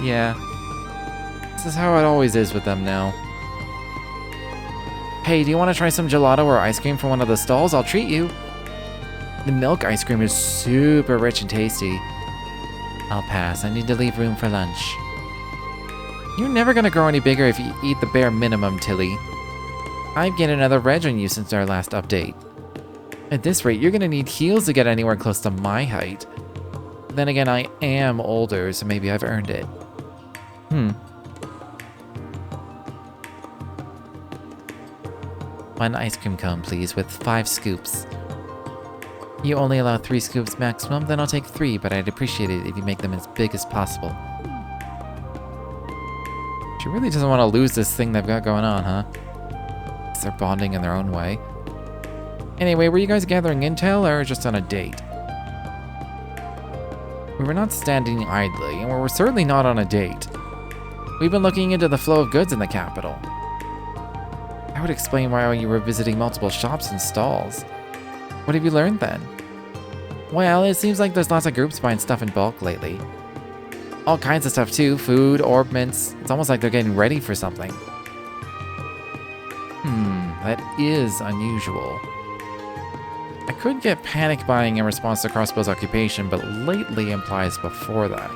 A: Yeah. This is how it always is with them now. Hey, do you want to try some gelato or ice cream from one of the stalls? I'll treat you. The milk ice cream is super rich and tasty. I'll pass. I need to leave room for lunch. You're never gonna grow any bigger if you eat the bare minimum, Tilly. I've gained another reg on you since our last update. At this rate, you're gonna need heels to get anywhere close to my height. Then again, I am older, so maybe I've earned it. One ice cream cone, please, with 5 scoops. You only allow 3 scoops maximum, then I'll take 3, but I'd appreciate it if you make them as big as possible. She really doesn't want to lose this thing they've got going on, huh? Guess they're bonding in their own way. Anyway, were you guys gathering intel or just on a date? We were not standing idly, and we were certainly not on a date. We've been looking into the flow of goods in the capital. That would explain why you were visiting multiple shops and stalls. What have you learned then? Well, it seems like there's lots of groups buying stuff in bulk lately. All kinds of stuff too, food, orb mints. It's almost like they're getting ready for something. That is unusual. I could get panic buying in response to Crossbow's occupation, but lately implies before that.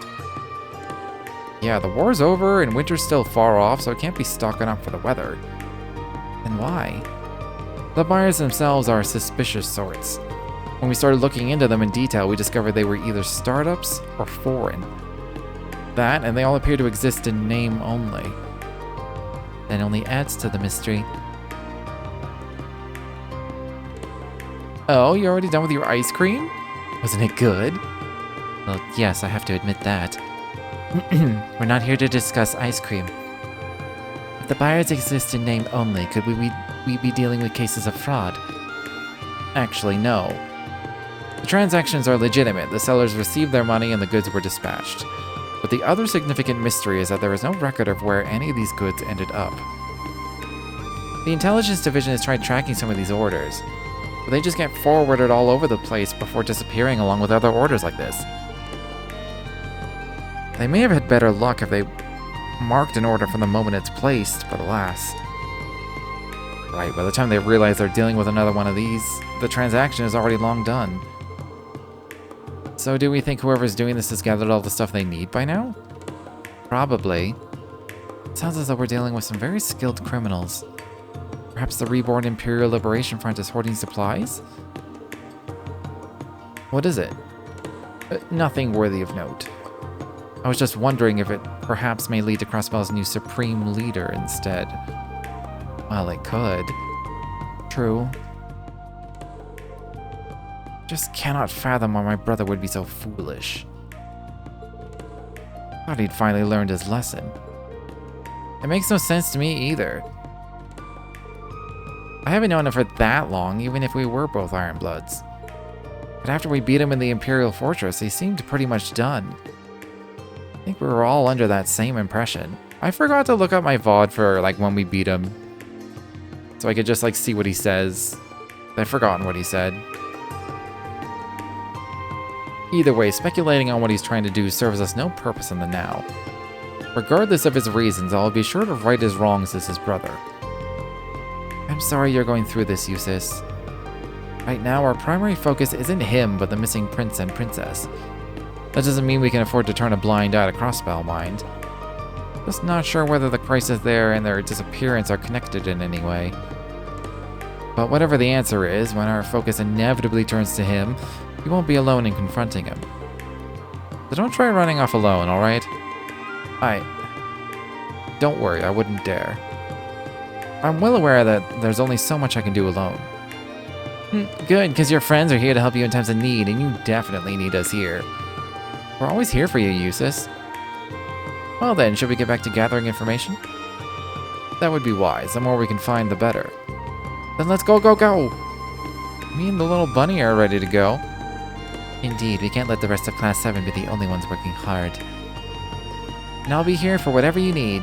A: Yeah, the war's over and winter's still far off, so it can't be stocking up for the weather. Then why? The buyers themselves are suspicious sorts. When we started looking into them in detail, we discovered they were either startups or foreign. That, and they all appear to exist in name only. That only adds to the mystery. Oh, you're already done with your ice cream? Wasn't it good? Well, yes, I have to admit that. We're not here to discuss ice cream. If the buyers exist in name only, could we be dealing with cases of fraud? Actually, no. The transactions are legitimate. The sellers received their money and the goods were dispatched. But the other significant mystery is that there is no record of where any of these goods ended up. The intelligence division has tried tracking some of these orders, but they just get forwarded all over the place before disappearing along with other orders like this. They may have had better luck if they marked an order from the moment it's placed, but alas. Right, by the time they realize they're dealing with another one of these, the transaction is already long done. So do we think whoever's doing this has gathered all the stuff they need by now? Probably. Sounds as though we're dealing with some very skilled criminals. Perhaps the reborn Imperial Liberation Front is hoarding supplies? What is it? Nothing worthy of note. I was just wondering if it perhaps may lead to Crossbell's new Supreme Leader instead. Well, it could. True. Just cannot fathom why my brother would be so foolish. Thought he'd finally learned his lesson. It makes no sense to me either. I haven't known him for that long, even if we were both Ironbloods. But after we beat him in the Imperial Fortress, he seemed pretty much done. I think we were all under that same impression. I forgot to look up my VOD for, like, when we beat him. So I could just, like, see what he says. I've forgotten what he said. Either way, speculating on what he's trying to do serves us no purpose in the now. Regardless of his reasons, I'll be sure to right his wrongs as his brother. I'm sorry you're going through this, Eustace. Right now, our primary focus isn't him, but the missing prince and princess. That doesn't mean we can afford to turn a blind eye to Crossbell, mind. Just not sure whether the crisis there and their disappearance are connected in any way. But whatever the answer is, when our focus inevitably turns to him, you won't be alone in confronting him. So don't try running off alone, alright? Don't worry, I wouldn't dare. I'm well aware that there's only so much I can do alone. Good, because your friends are here to help you in times of need, and you definitely need us here. We're always here for you, Eustace. Well then, should we get back to gathering information? That would be wise. The more we can find, the better. Then let's go, go, go! Me and the little bunny are ready to go. Indeed, we can't let the rest of Class 7 be the only ones working hard. And I'll be here for whatever you need.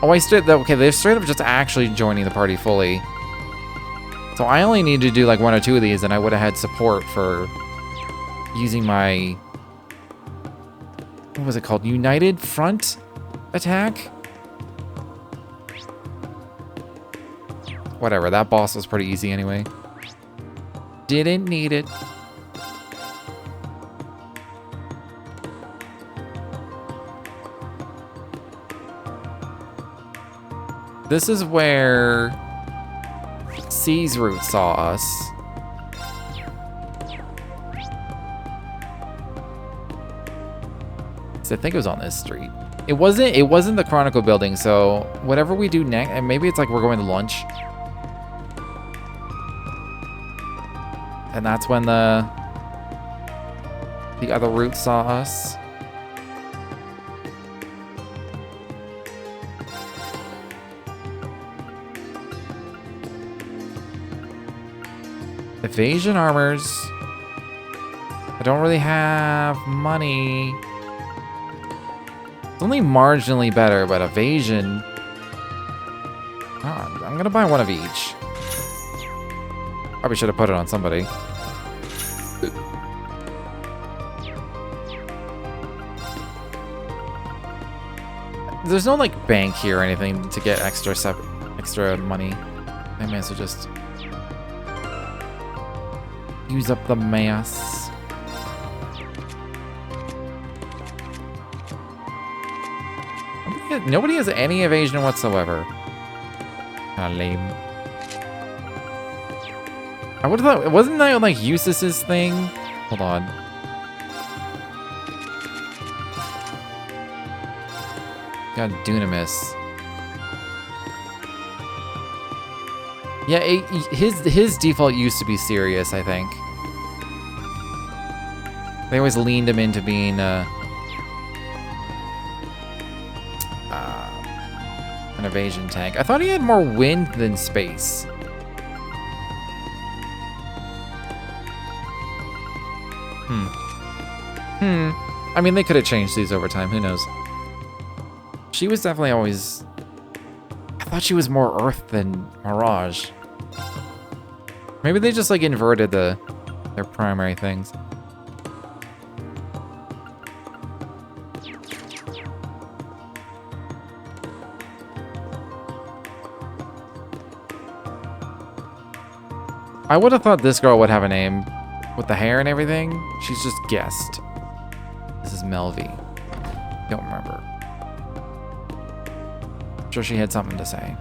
A: Oh, okay, they're straight up just actually joining the party fully. So I only need to do like 1 or 2 of these, and I would have had support for using my... What was it called? United Front attack? Whatever, that boss was pretty easy anyway. Didn't need it. This is where C's Root saw us. I think it was on this street. It wasn't the Chronicle building, so whatever we do next, and maybe it's like we're going to lunch. And that's when the other Root saw us. Evasion armors. I don't really have money. It's only marginally better, but evasion... Oh, I'm gonna buy one of each. Probably should have put it on somebody. There's no, like, bank here or anything to get extra money. I may as well just... use up the mass. Nobody has any evasion whatsoever. Kinda lame. I would've thought, wasn't that like Eustace's thing? Hold on. God, Dunamis. Yeah, his default used to be serious, I think. They always leaned him into being an evasion tank. I thought he had more wind than space. I mean, they could have changed these over time. Who knows? She was definitely always... I thought she was more Earth than Mirage. Maybe they just, like, inverted their primary things. I would have thought this girl would have a name. With the hair and everything, she's just guessed. This is Melvi. Don't remember. I'm sure she had something to say.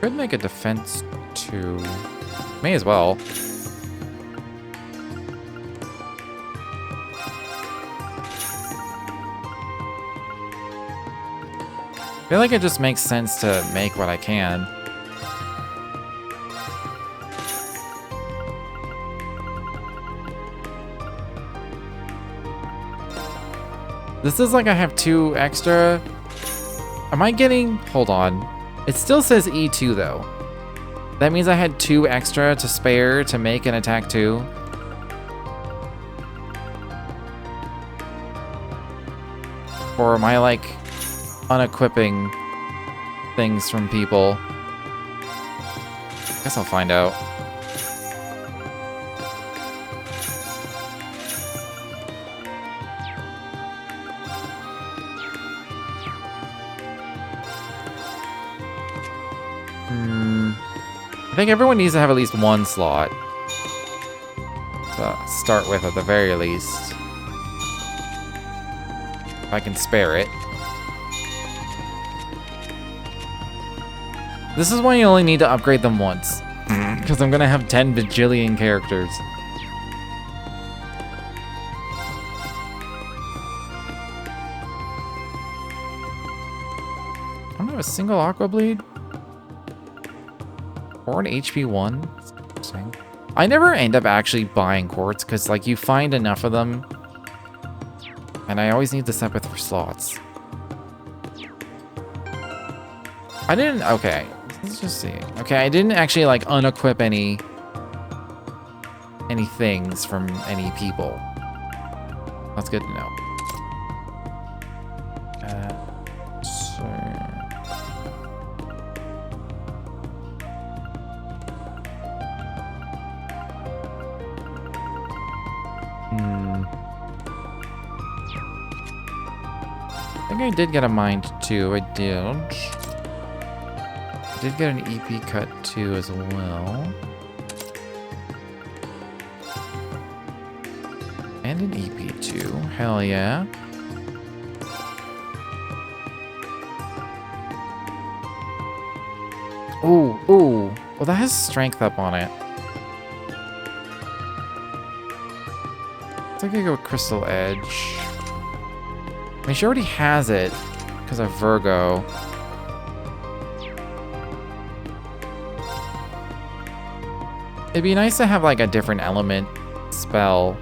A: Could make a defense 2. May as well. I feel like it just makes sense to make what I can. This is like I have 2 extra. Am I getting... Hold on. It still says E2 though. That means I had 2 extra to spare to make an attack 2. Or am I like unequipping things from people? Guess I'll find out. I think everyone needs to have at least 1 slot to start with at the very least. If I can spare it. This is why you only need to upgrade them once. Because I'm gonna have 10 bajillion characters. I don't have a single Aqua Bleed. Or an HP 1. That's interesting. I never end up actually buying quartz because like you find enough of them. And I always need the set with for slots. I didn't... Okay. Let's just see. Okay, I didn't actually like unequip any things from any people. That's good to know. I think I did get a mind too. I did. I did get an EP cut too as well. And an EP too. Hell yeah. Ooh, ooh. Well, that has strength up on it. I think I go with Crystal Edge. I mean, she already has it because of Virgo. It'd be nice to have like a different element spell.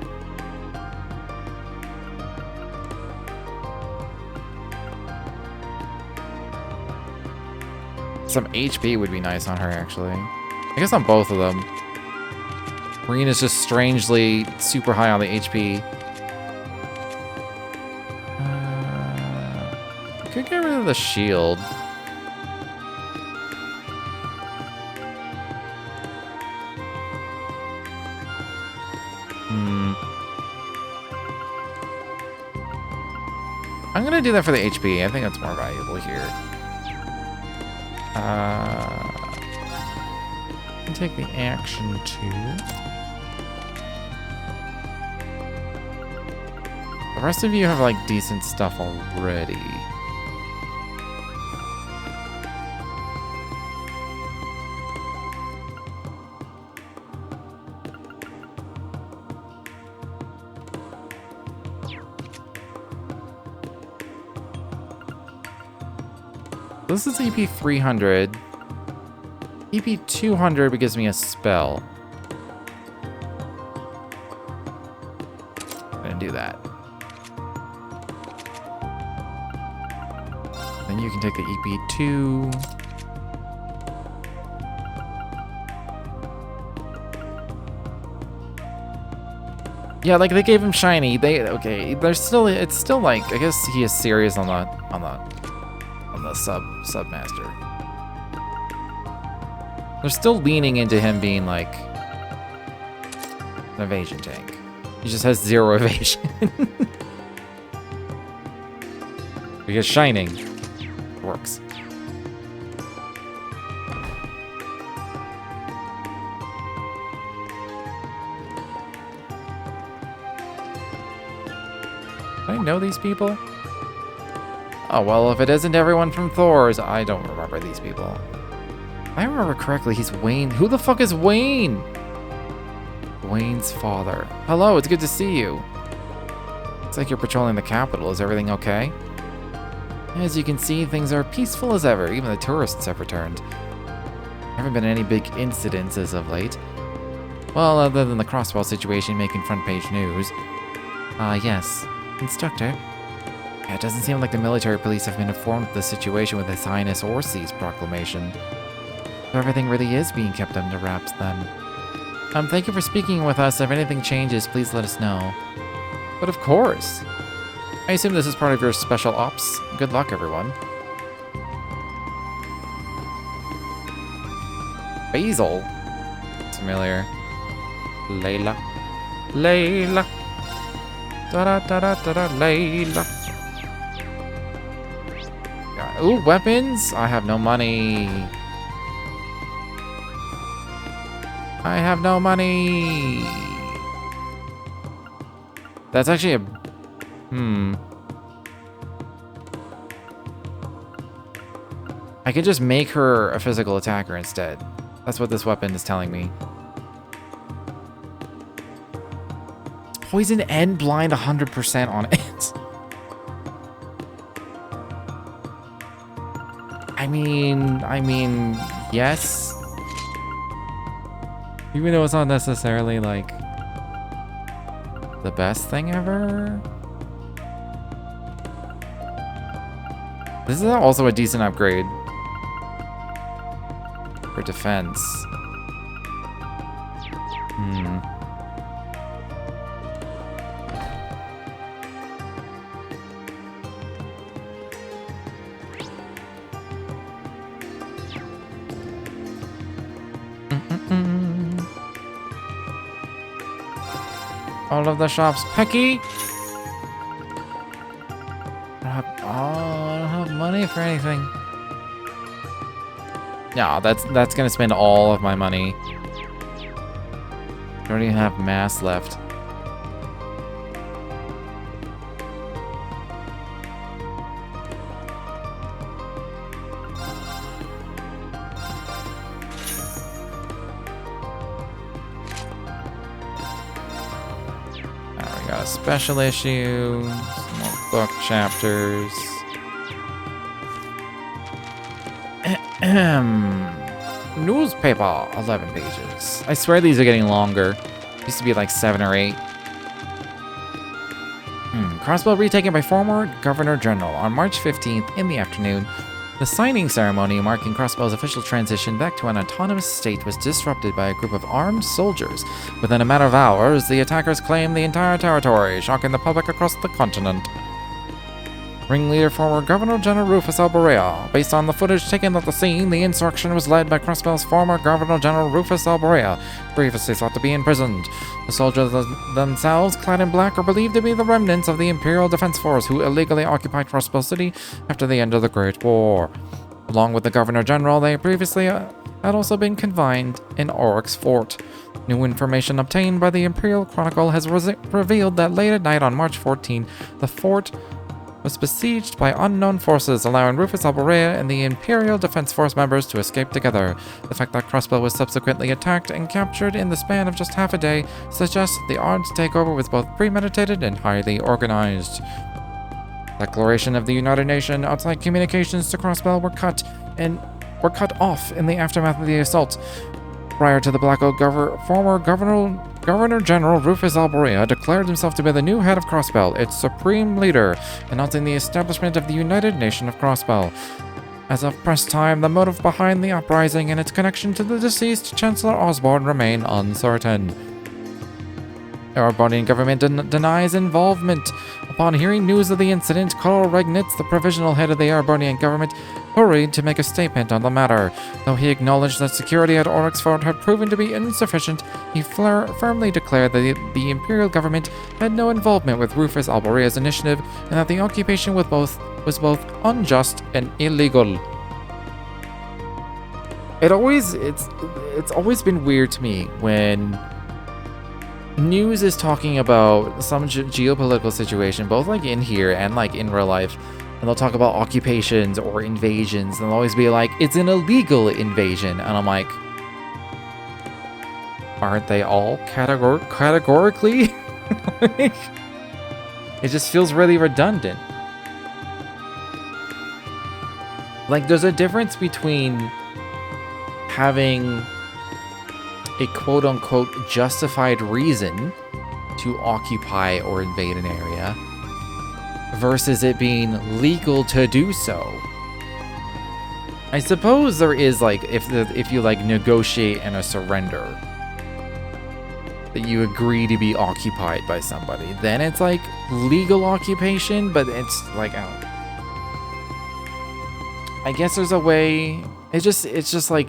A: Some HP would be nice on her, actually. I guess on both of them. Marine is just strangely super high on the HP. I could get rid of the shield. I'm gonna do that for the HP. I think that's more valuable here. Can take the action too. The rest of you have like decent stuff already. This is EP 300. EP 200 gives me a spell. I'm gonna do that. Then you can take the EP 2. Yeah, like they gave him shiny. Okay. There's still, it's still like, I guess he is serious on the submaster. They're still leaning into him being like an evasion tank. He just has 0 evasion. Because shining works. Do I know these people? Oh, well, if it isn't everyone from Thor's, I don't remember these people. If I remember correctly, he's Wayne. Who the fuck is Wayne? Wayne's father. Hello, it's good to see you. Looks like you're patrolling the capital. Is everything okay? As you can see, things are peaceful as ever. Even the tourists have returned. There haven't been any big incidents as of late. Well, other than the Crosswell situation making front page news. Yes. Instructor. Yeah, it doesn't seem like the military police have been informed of the situation with His Highness Orsi's proclamation. So everything really is being kept under wraps then. Thank you for speaking with us. If anything changes, please let us know. But of course. I assume this is part of your special ops. Good luck, everyone. Basil. It's familiar. Layla. Layla. Da-da-da-da-da-da, Layla. Yeah. Ooh, weapons? I have no money. I have no money. That's actually a... I could just make her a physical attacker instead. That's what this weapon is telling me. Poison and blind 100% on it. I mean, yes. Even though it's not necessarily, like, the best thing ever. This is also a decent upgrade for defense. All of the shops. Pecky! I don't have money for anything. No, that's gonna spend all of my money. I don't even have mass left. Special issue, some more book chapters. Newspaper, 11 pages. I swear these are getting longer. Used to be like 7 or 8. Crossbell retaken by former Governor General on March 15th in the afternoon. The signing ceremony marking Crossbell's official transition back to an autonomous state was disrupted by a group of armed soldiers. Within a matter of hours, the attackers claimed the entire territory, shocking the public across the continent. Ringleader former Governor General Rufus Alborea. Based on the footage taken at the scene, the insurrection was led by Crossbell's former Governor General Rufus Alborea, previously thought to be imprisoned. The soldiers themselves, clad in black, are believed to be the remnants of the Imperial Defense Force who illegally occupied Crossbell City after the end of the Great War. Along with the Governor General, they previously had also been confined in Oryx Fort. New information obtained by the Imperial Chronicle has revealed that late at night on March 14, the fort was besieged by unknown forces, allowing Rufus Alborea and the Imperial Defense Force members to escape together. The fact that Crossbell was subsequently attacked and captured in the span of just half a day suggests the armed takeover was both premeditated and highly organized. Declaration of the United Nations outside communications to Crossbell were cut off in the aftermath of the assault. Prior to the blackout, former Governor General Rufus Alborea declared himself to be the new head of Crossbell, its supreme leader, announcing the establishment of the United Nation of Crossbell. As of press time, the motive behind the uprising and its connection to the deceased Chancellor Osborne remain uncertain. The Arbonian government denies involvement. Upon hearing news of the incident, Karl Regnitz, the provisional head of the Arbonian government, hurried to make a statement on the matter. Though he acknowledged that security at Oryx Fort had proven to be insufficient, he firmly declared that the Imperial government had no involvement with Rufus Alborea's initiative and that the occupation was both was both unjust and illegal. It's always been weird to me when news is talking about some geopolitical situation, both like in here and like in real life, and they'll talk about occupations or invasions, and they'll always be like, it's an illegal invasion, and I'm like, aren't they all categorically? Like, it just feels really redundant. Like, there's a difference between having a quote-unquote justified reason to occupy or invade an area versus it being legal to do so. I suppose there is, like, if you like negotiate and a surrender, that you agree to be occupied by somebody, then it's like legal occupation, but it's like, I guess there's a way. It's just like,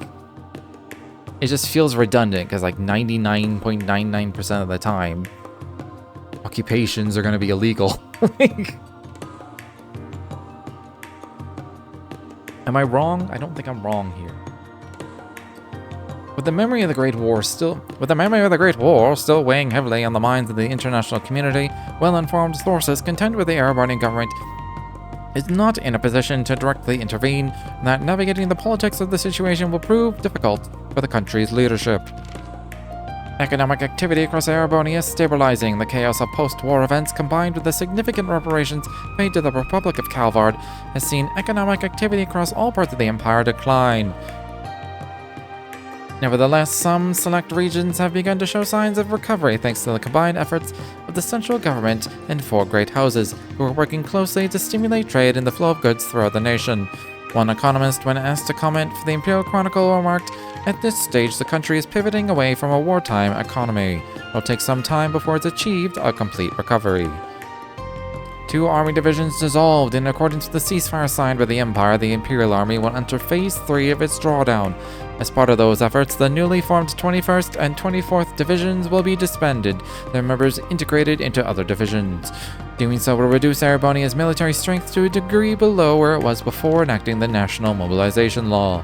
A: it just feels redundant because like 99.99% of the time, occupations are going to be illegal. Like, am I wrong? I don't think I'm wrong here. With the memory of the Great War still weighing heavily on the minds of the international community, well-informed sources contend with the Erebonian government is not in a position to directly intervene, and that navigating the politics of the situation will prove difficult for the country's leadership. Economic activity across Erebonia is stabilizing. The chaos of post-war events, combined with the significant reparations paid to the Republic of Calvard, has seen economic activity across all parts of the Empire decline. Nevertheless, some select regions have begun to show signs of recovery thanks to the combined efforts of the central government and 4 great houses, who are working closely to stimulate trade and the flow of goods throughout the nation. One economist, when asked to comment for the Imperial Chronicle, remarked, "At this stage, the country is pivoting away from a wartime economy. It'll take some time before it's achieved a complete recovery." 2 army divisions dissolved. In accordance with the ceasefire signed by the Empire, the Imperial Army will enter Phase 3 of its drawdown. As part of those efforts, the newly formed 21st and 24th Divisions will be disbanded, their members integrated into other divisions. Doing so will reduce Erebonia's military strength to a degree below where it was before enacting the National Mobilization Law.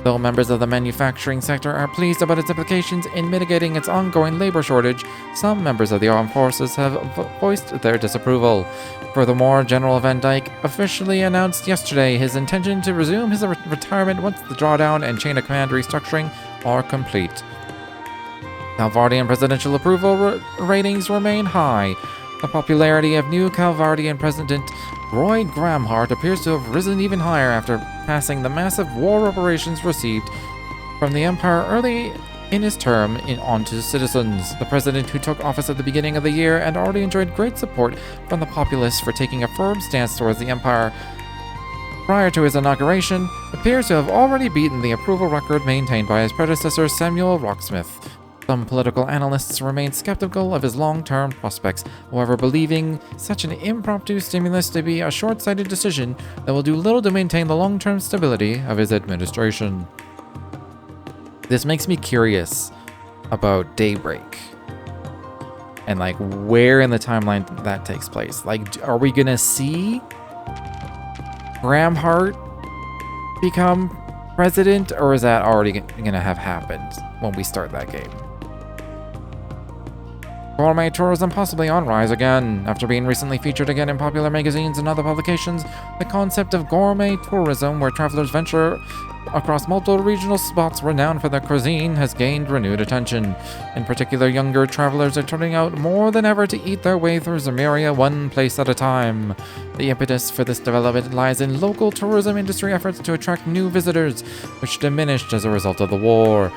A: Though members of the manufacturing sector are pleased about its implications in mitigating its ongoing labor shortage, some members of the armed forces have voiced their disapproval. Furthermore, General Van Dyke officially announced yesterday his intention to resume his retirement once the drawdown and chain of command restructuring are complete. Calvardian presidential approval ratings remain high. The popularity of new Calvardian President Roy Gramhart appears to have risen even higher after passing the massive war reparations received from the Empire early in his term onto citizens. The president, who took office at the beginning of the year and already enjoyed great support from the populace for taking a firm stance towards the Empire prior to his inauguration, appears to have already beaten the approval record maintained by his predecessor Samuel Rocksmith. Some political analysts remain skeptical of his long-term prospects, however, believing such an impromptu stimulus to be a short-sighted decision that will do little to maintain the long-term stability of his administration. This makes me curious about Daybreak and like where in the timeline that takes place. Like, are we gonna see Gramhart become president, or is that already gonna have happened when we start that game? Gourmet tourism possibly on rise again. After being recently featured again in popular magazines and other publications, the concept of gourmet tourism, where travelers venture across multiple regional spots renowned for their cuisine, has gained renewed attention. In particular, younger travelers are turning out more than ever to eat their way through Zemuria one place at a time. The impetus for this development lies in local tourism industry efforts to attract new visitors, which diminished as a result of the war.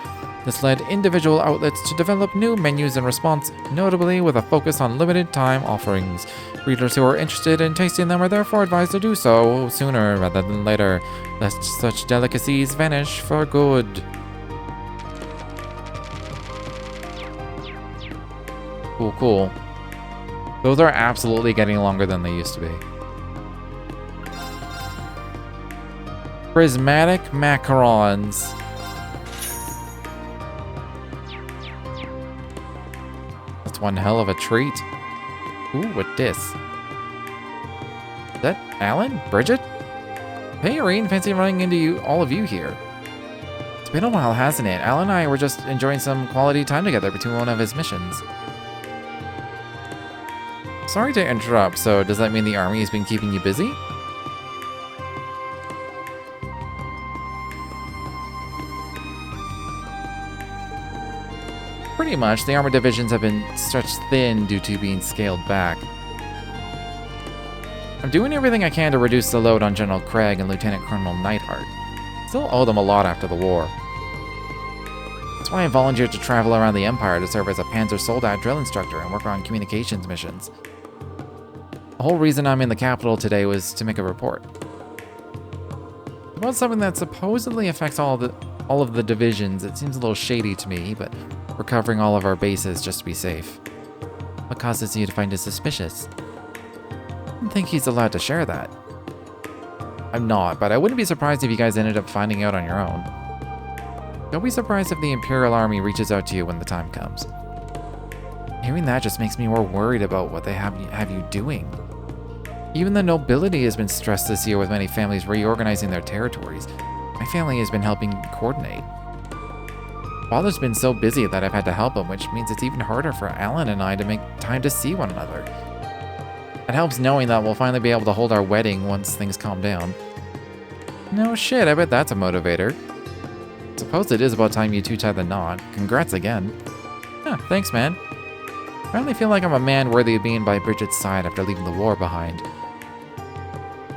A: This led individual outlets to develop new menus in response, notably with a focus on limited-time offerings. Readers who are interested in tasting them are therefore advised to do so sooner rather than later, lest such delicacies vanish for good. Cool, cool. Those are absolutely getting longer than they used to be. Prismatic macarons. One hell of a treat. Ooh, what this? Is that Alan? Bridget? Hey, Irene, fancy running into all of you here. It's been a while, hasn't it? Alan and I were just enjoying some quality time together between one of his missions. Sorry to interrupt, so does that mean the army has been keeping you busy? Pretty much, the armored divisions have been stretched thin due to being scaled back. I'm doing everything I can to reduce the load on General Craig and Lieutenant Colonel Neidhart. Still owe them a lot after the war. That's why I volunteered to travel around the Empire to serve as a Panzer Soldat drill instructor and work on communications missions. The whole reason I'm in the capital today was to make a report about something that supposedly affects all of the divisions. It seems a little shady to me, but we're covering all of our bases just to be safe. What causes you to find it suspicious? I don't think he's allowed to share that. I'm not, but I wouldn't be surprised if you guys ended up finding out on your own. Don't be surprised if the Imperial Army reaches out to you when the time comes. Hearing that just makes me more worried about what they have you doing. Even the nobility has been stressed this year with many families reorganizing their territories. My family has been helping coordinate. Father's been so busy that I've had to help him, which means it's even harder for Alan and I to make time to see one another. It helps knowing that we'll finally be able to hold our wedding once things calm down. No shit, I bet that's a motivator. Suppose it is about time you two tied the knot. Congrats again. Huh, thanks, man. I finally feel like I'm a man worthy of being by Bridget's side after leaving the war behind.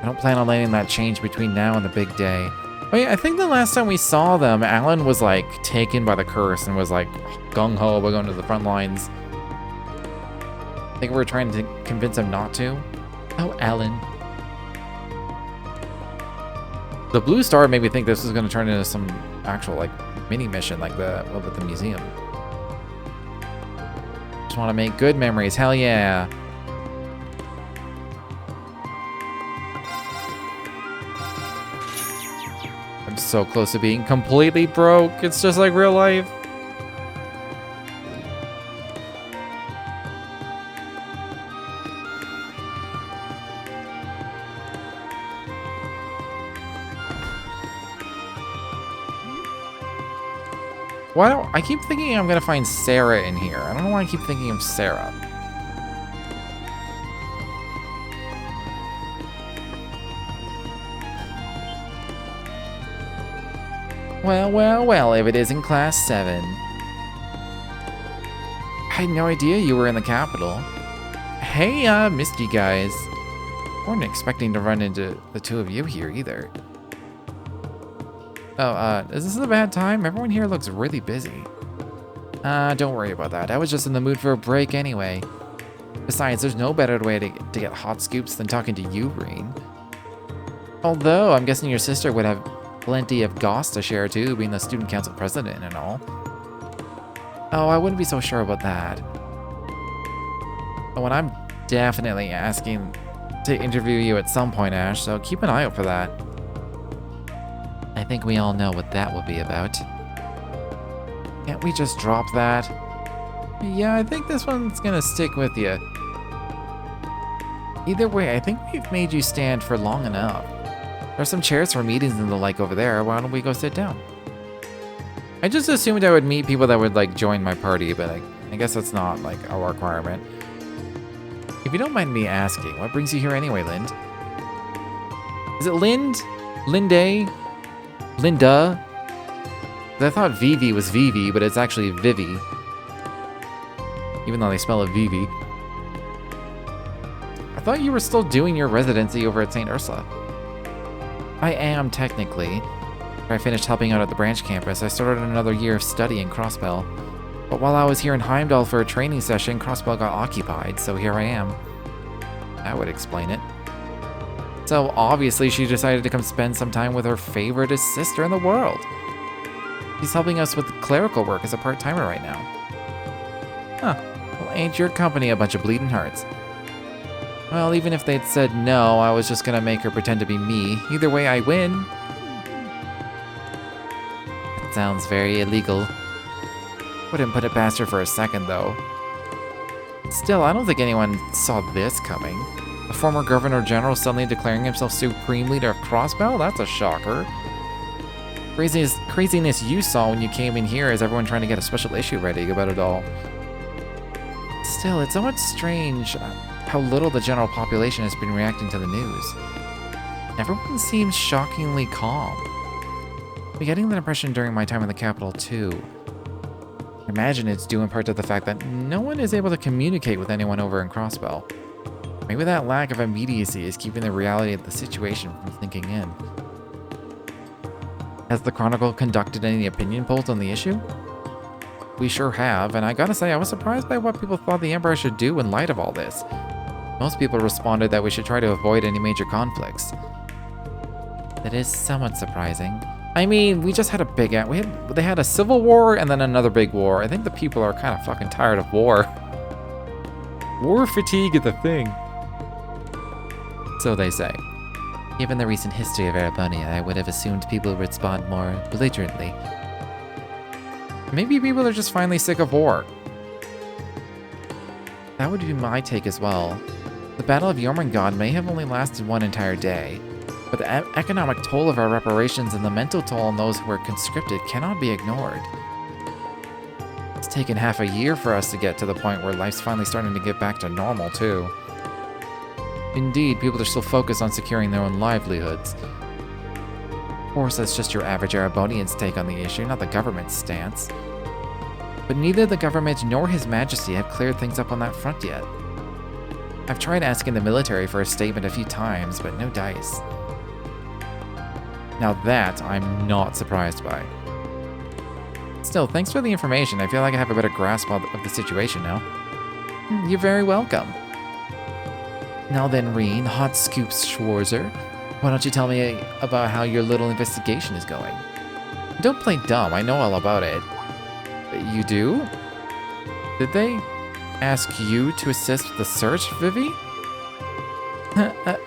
A: I don't plan on letting that change between now and the big day. Wait, I think the last time we saw them, Alan was like taken by the curse and was like gung-ho about going to the front lines. I think we were trying to convince him not to. Oh, Alan. The blue star made me think this was going to turn into some actual like mini mission like the one at the museum. Just want to make good memories. Hell yeah. I'm so close to being completely broke. It's just like real life. Why don't I keep thinking I'm gonna find Sarah in here? I don't know why I keep thinking of Sarah. Well, well, well, if it isn't Class 7. I had no idea you were in the capital. Hey, missed you guys. Weren't expecting to run into the two of you here either. Oh, is this a bad time? Everyone here looks really busy. Don't worry about that. I was just in the mood for a break anyway. Besides, there's no better way to get hot scoops than talking to you, Reen. Although, I'm guessing your sister would have plenty of goss to share too, being the student council president and all. Oh, I wouldn't be so sure about that. Oh, and I'm definitely asking to interview you at some point, Ash, so keep an eye out for that. I think we all know what that will be about. Can't we just drop that? Yeah, I think this one's gonna stick with you. Either way, I think we've made you stand for long enough. There's some chairs for meetings and the like over there. Why don't we go sit down? I just assumed I would meet people that would like join my party, but I guess that's not like a requirement. If you don't mind me asking, what brings you here anyway, Lind? Is it Lind? Linday? Linda? I thought Vivi was Vivi, but it's actually Vivi. Even though they spell it Vivi. I thought you were still doing your residency over at St. Ursula. I am, technically. After I finished helping out at the branch campus, I started another year of study in Crossbell. But while I was here in Heimdall for a training session, Crossbell got occupied, so here I am. That would explain it. So obviously she decided to come spend some time with her favoriteest sister in the world. She's helping us with clerical work as a part-timer right now. Huh, well ain't your company a bunch of bleeding hearts. Well, even if they'd said no, I was just gonna make her pretend to be me. Either way, I win. That sounds very illegal. Wouldn't put it past her for a second, though. Still, I don't think anyone saw this coming. The former Governor General suddenly declaring himself supreme leader of Crossbow? That's a shocker. Craziness you saw when you came in here is everyone trying to get a special issue ready about it all. Still, it's somewhat strange how little the general population has been reacting to the news. Everyone seems shockingly calm. I'm getting that impression during my time in the capital too. I imagine it's due in part to the fact that no one is able to communicate with anyone over in Crossbow. Maybe that lack of immediacy is keeping the reality of the situation from sinking in. Has the Chronicle conducted any opinion polls on the issue? We sure have, and I gotta say I was surprised by what people thought the Emperor should do in light of all this. Most people responded that we should try to avoid any major conflicts. That is somewhat surprising. I mean, we just had a big... They had a civil war and then another big war. I think the people are kind of fucking tired of war. War fatigue is a thing. So they say. Given the recent history of Erebonia, I would have assumed people would respond more belligerently. Maybe people are just finally sick of war. That would be my take as well. The Battle of Jormungand may have only lasted one entire day, but the economic toll of our reparations and the mental toll on those who were conscripted cannot be ignored. It's taken half a year for us to get to the point where life's finally starting to get back to normal, too. Indeed, people are still focused on securing their own livelihoods. Of course, that's just your average Erebonian's take on the issue, not the government's stance. But neither the government nor His Majesty have cleared things up on that front yet. I've tried asking the military for a statement a few times, but no dice. Now that, I'm not surprised by. Still, thanks for the information. I feel like I have a better grasp of the situation now. You're very welcome. Now then, Reen, Hot Scoops Schwarzer, why don't you tell me about how your little investigation is going? Don't play dumb, I know all about it. You do? Did they ask you to assist with the search, Vivi?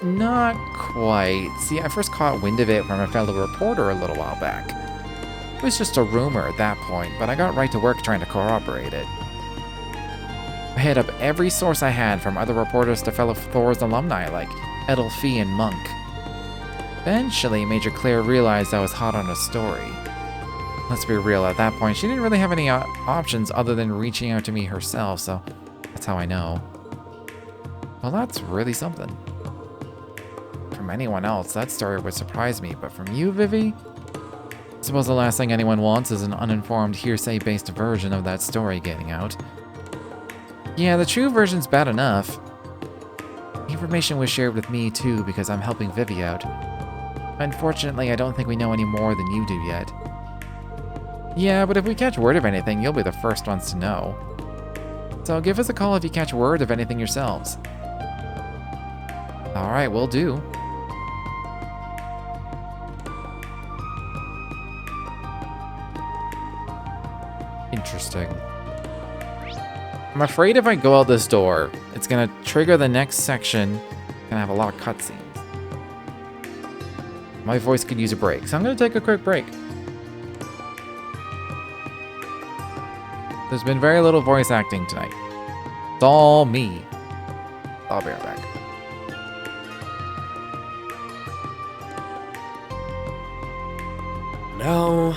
A: Not quite. See, I first caught wind of it from a fellow reporter a little while back. It was just a rumor at that point, but I got right to work trying to corroborate it. I hit up every source I had, from other reporters to fellow Thor's alumni like Edelfie and Monk. Eventually, Major Claire realized I was hot on a story. Let's be real, at that point, she didn't really have any options other than reaching out to me herself, so that's how I know. Well, that's really something. From anyone else, that story would surprise me, but from you, Vivi? I suppose the last thing anyone wants is an uninformed, hearsay-based version of that story getting out. Yeah, the true version's bad enough. The information was shared with me too because I'm helping Vivi out. Unfortunately, I don't think we know any more than you do yet. Yeah, but if we catch word of anything, you'll be the first ones to know. So give us a call if you catch word of anything yourselves. Alright, will do. Interesting. I'm afraid if I go out this door, it's gonna trigger the next section. Gonna have a lot of cutscenes. My voice could use a break, so I'm gonna take a quick break. There's been very little voice acting tonight. It's all me. I'll be right back.
E: Now,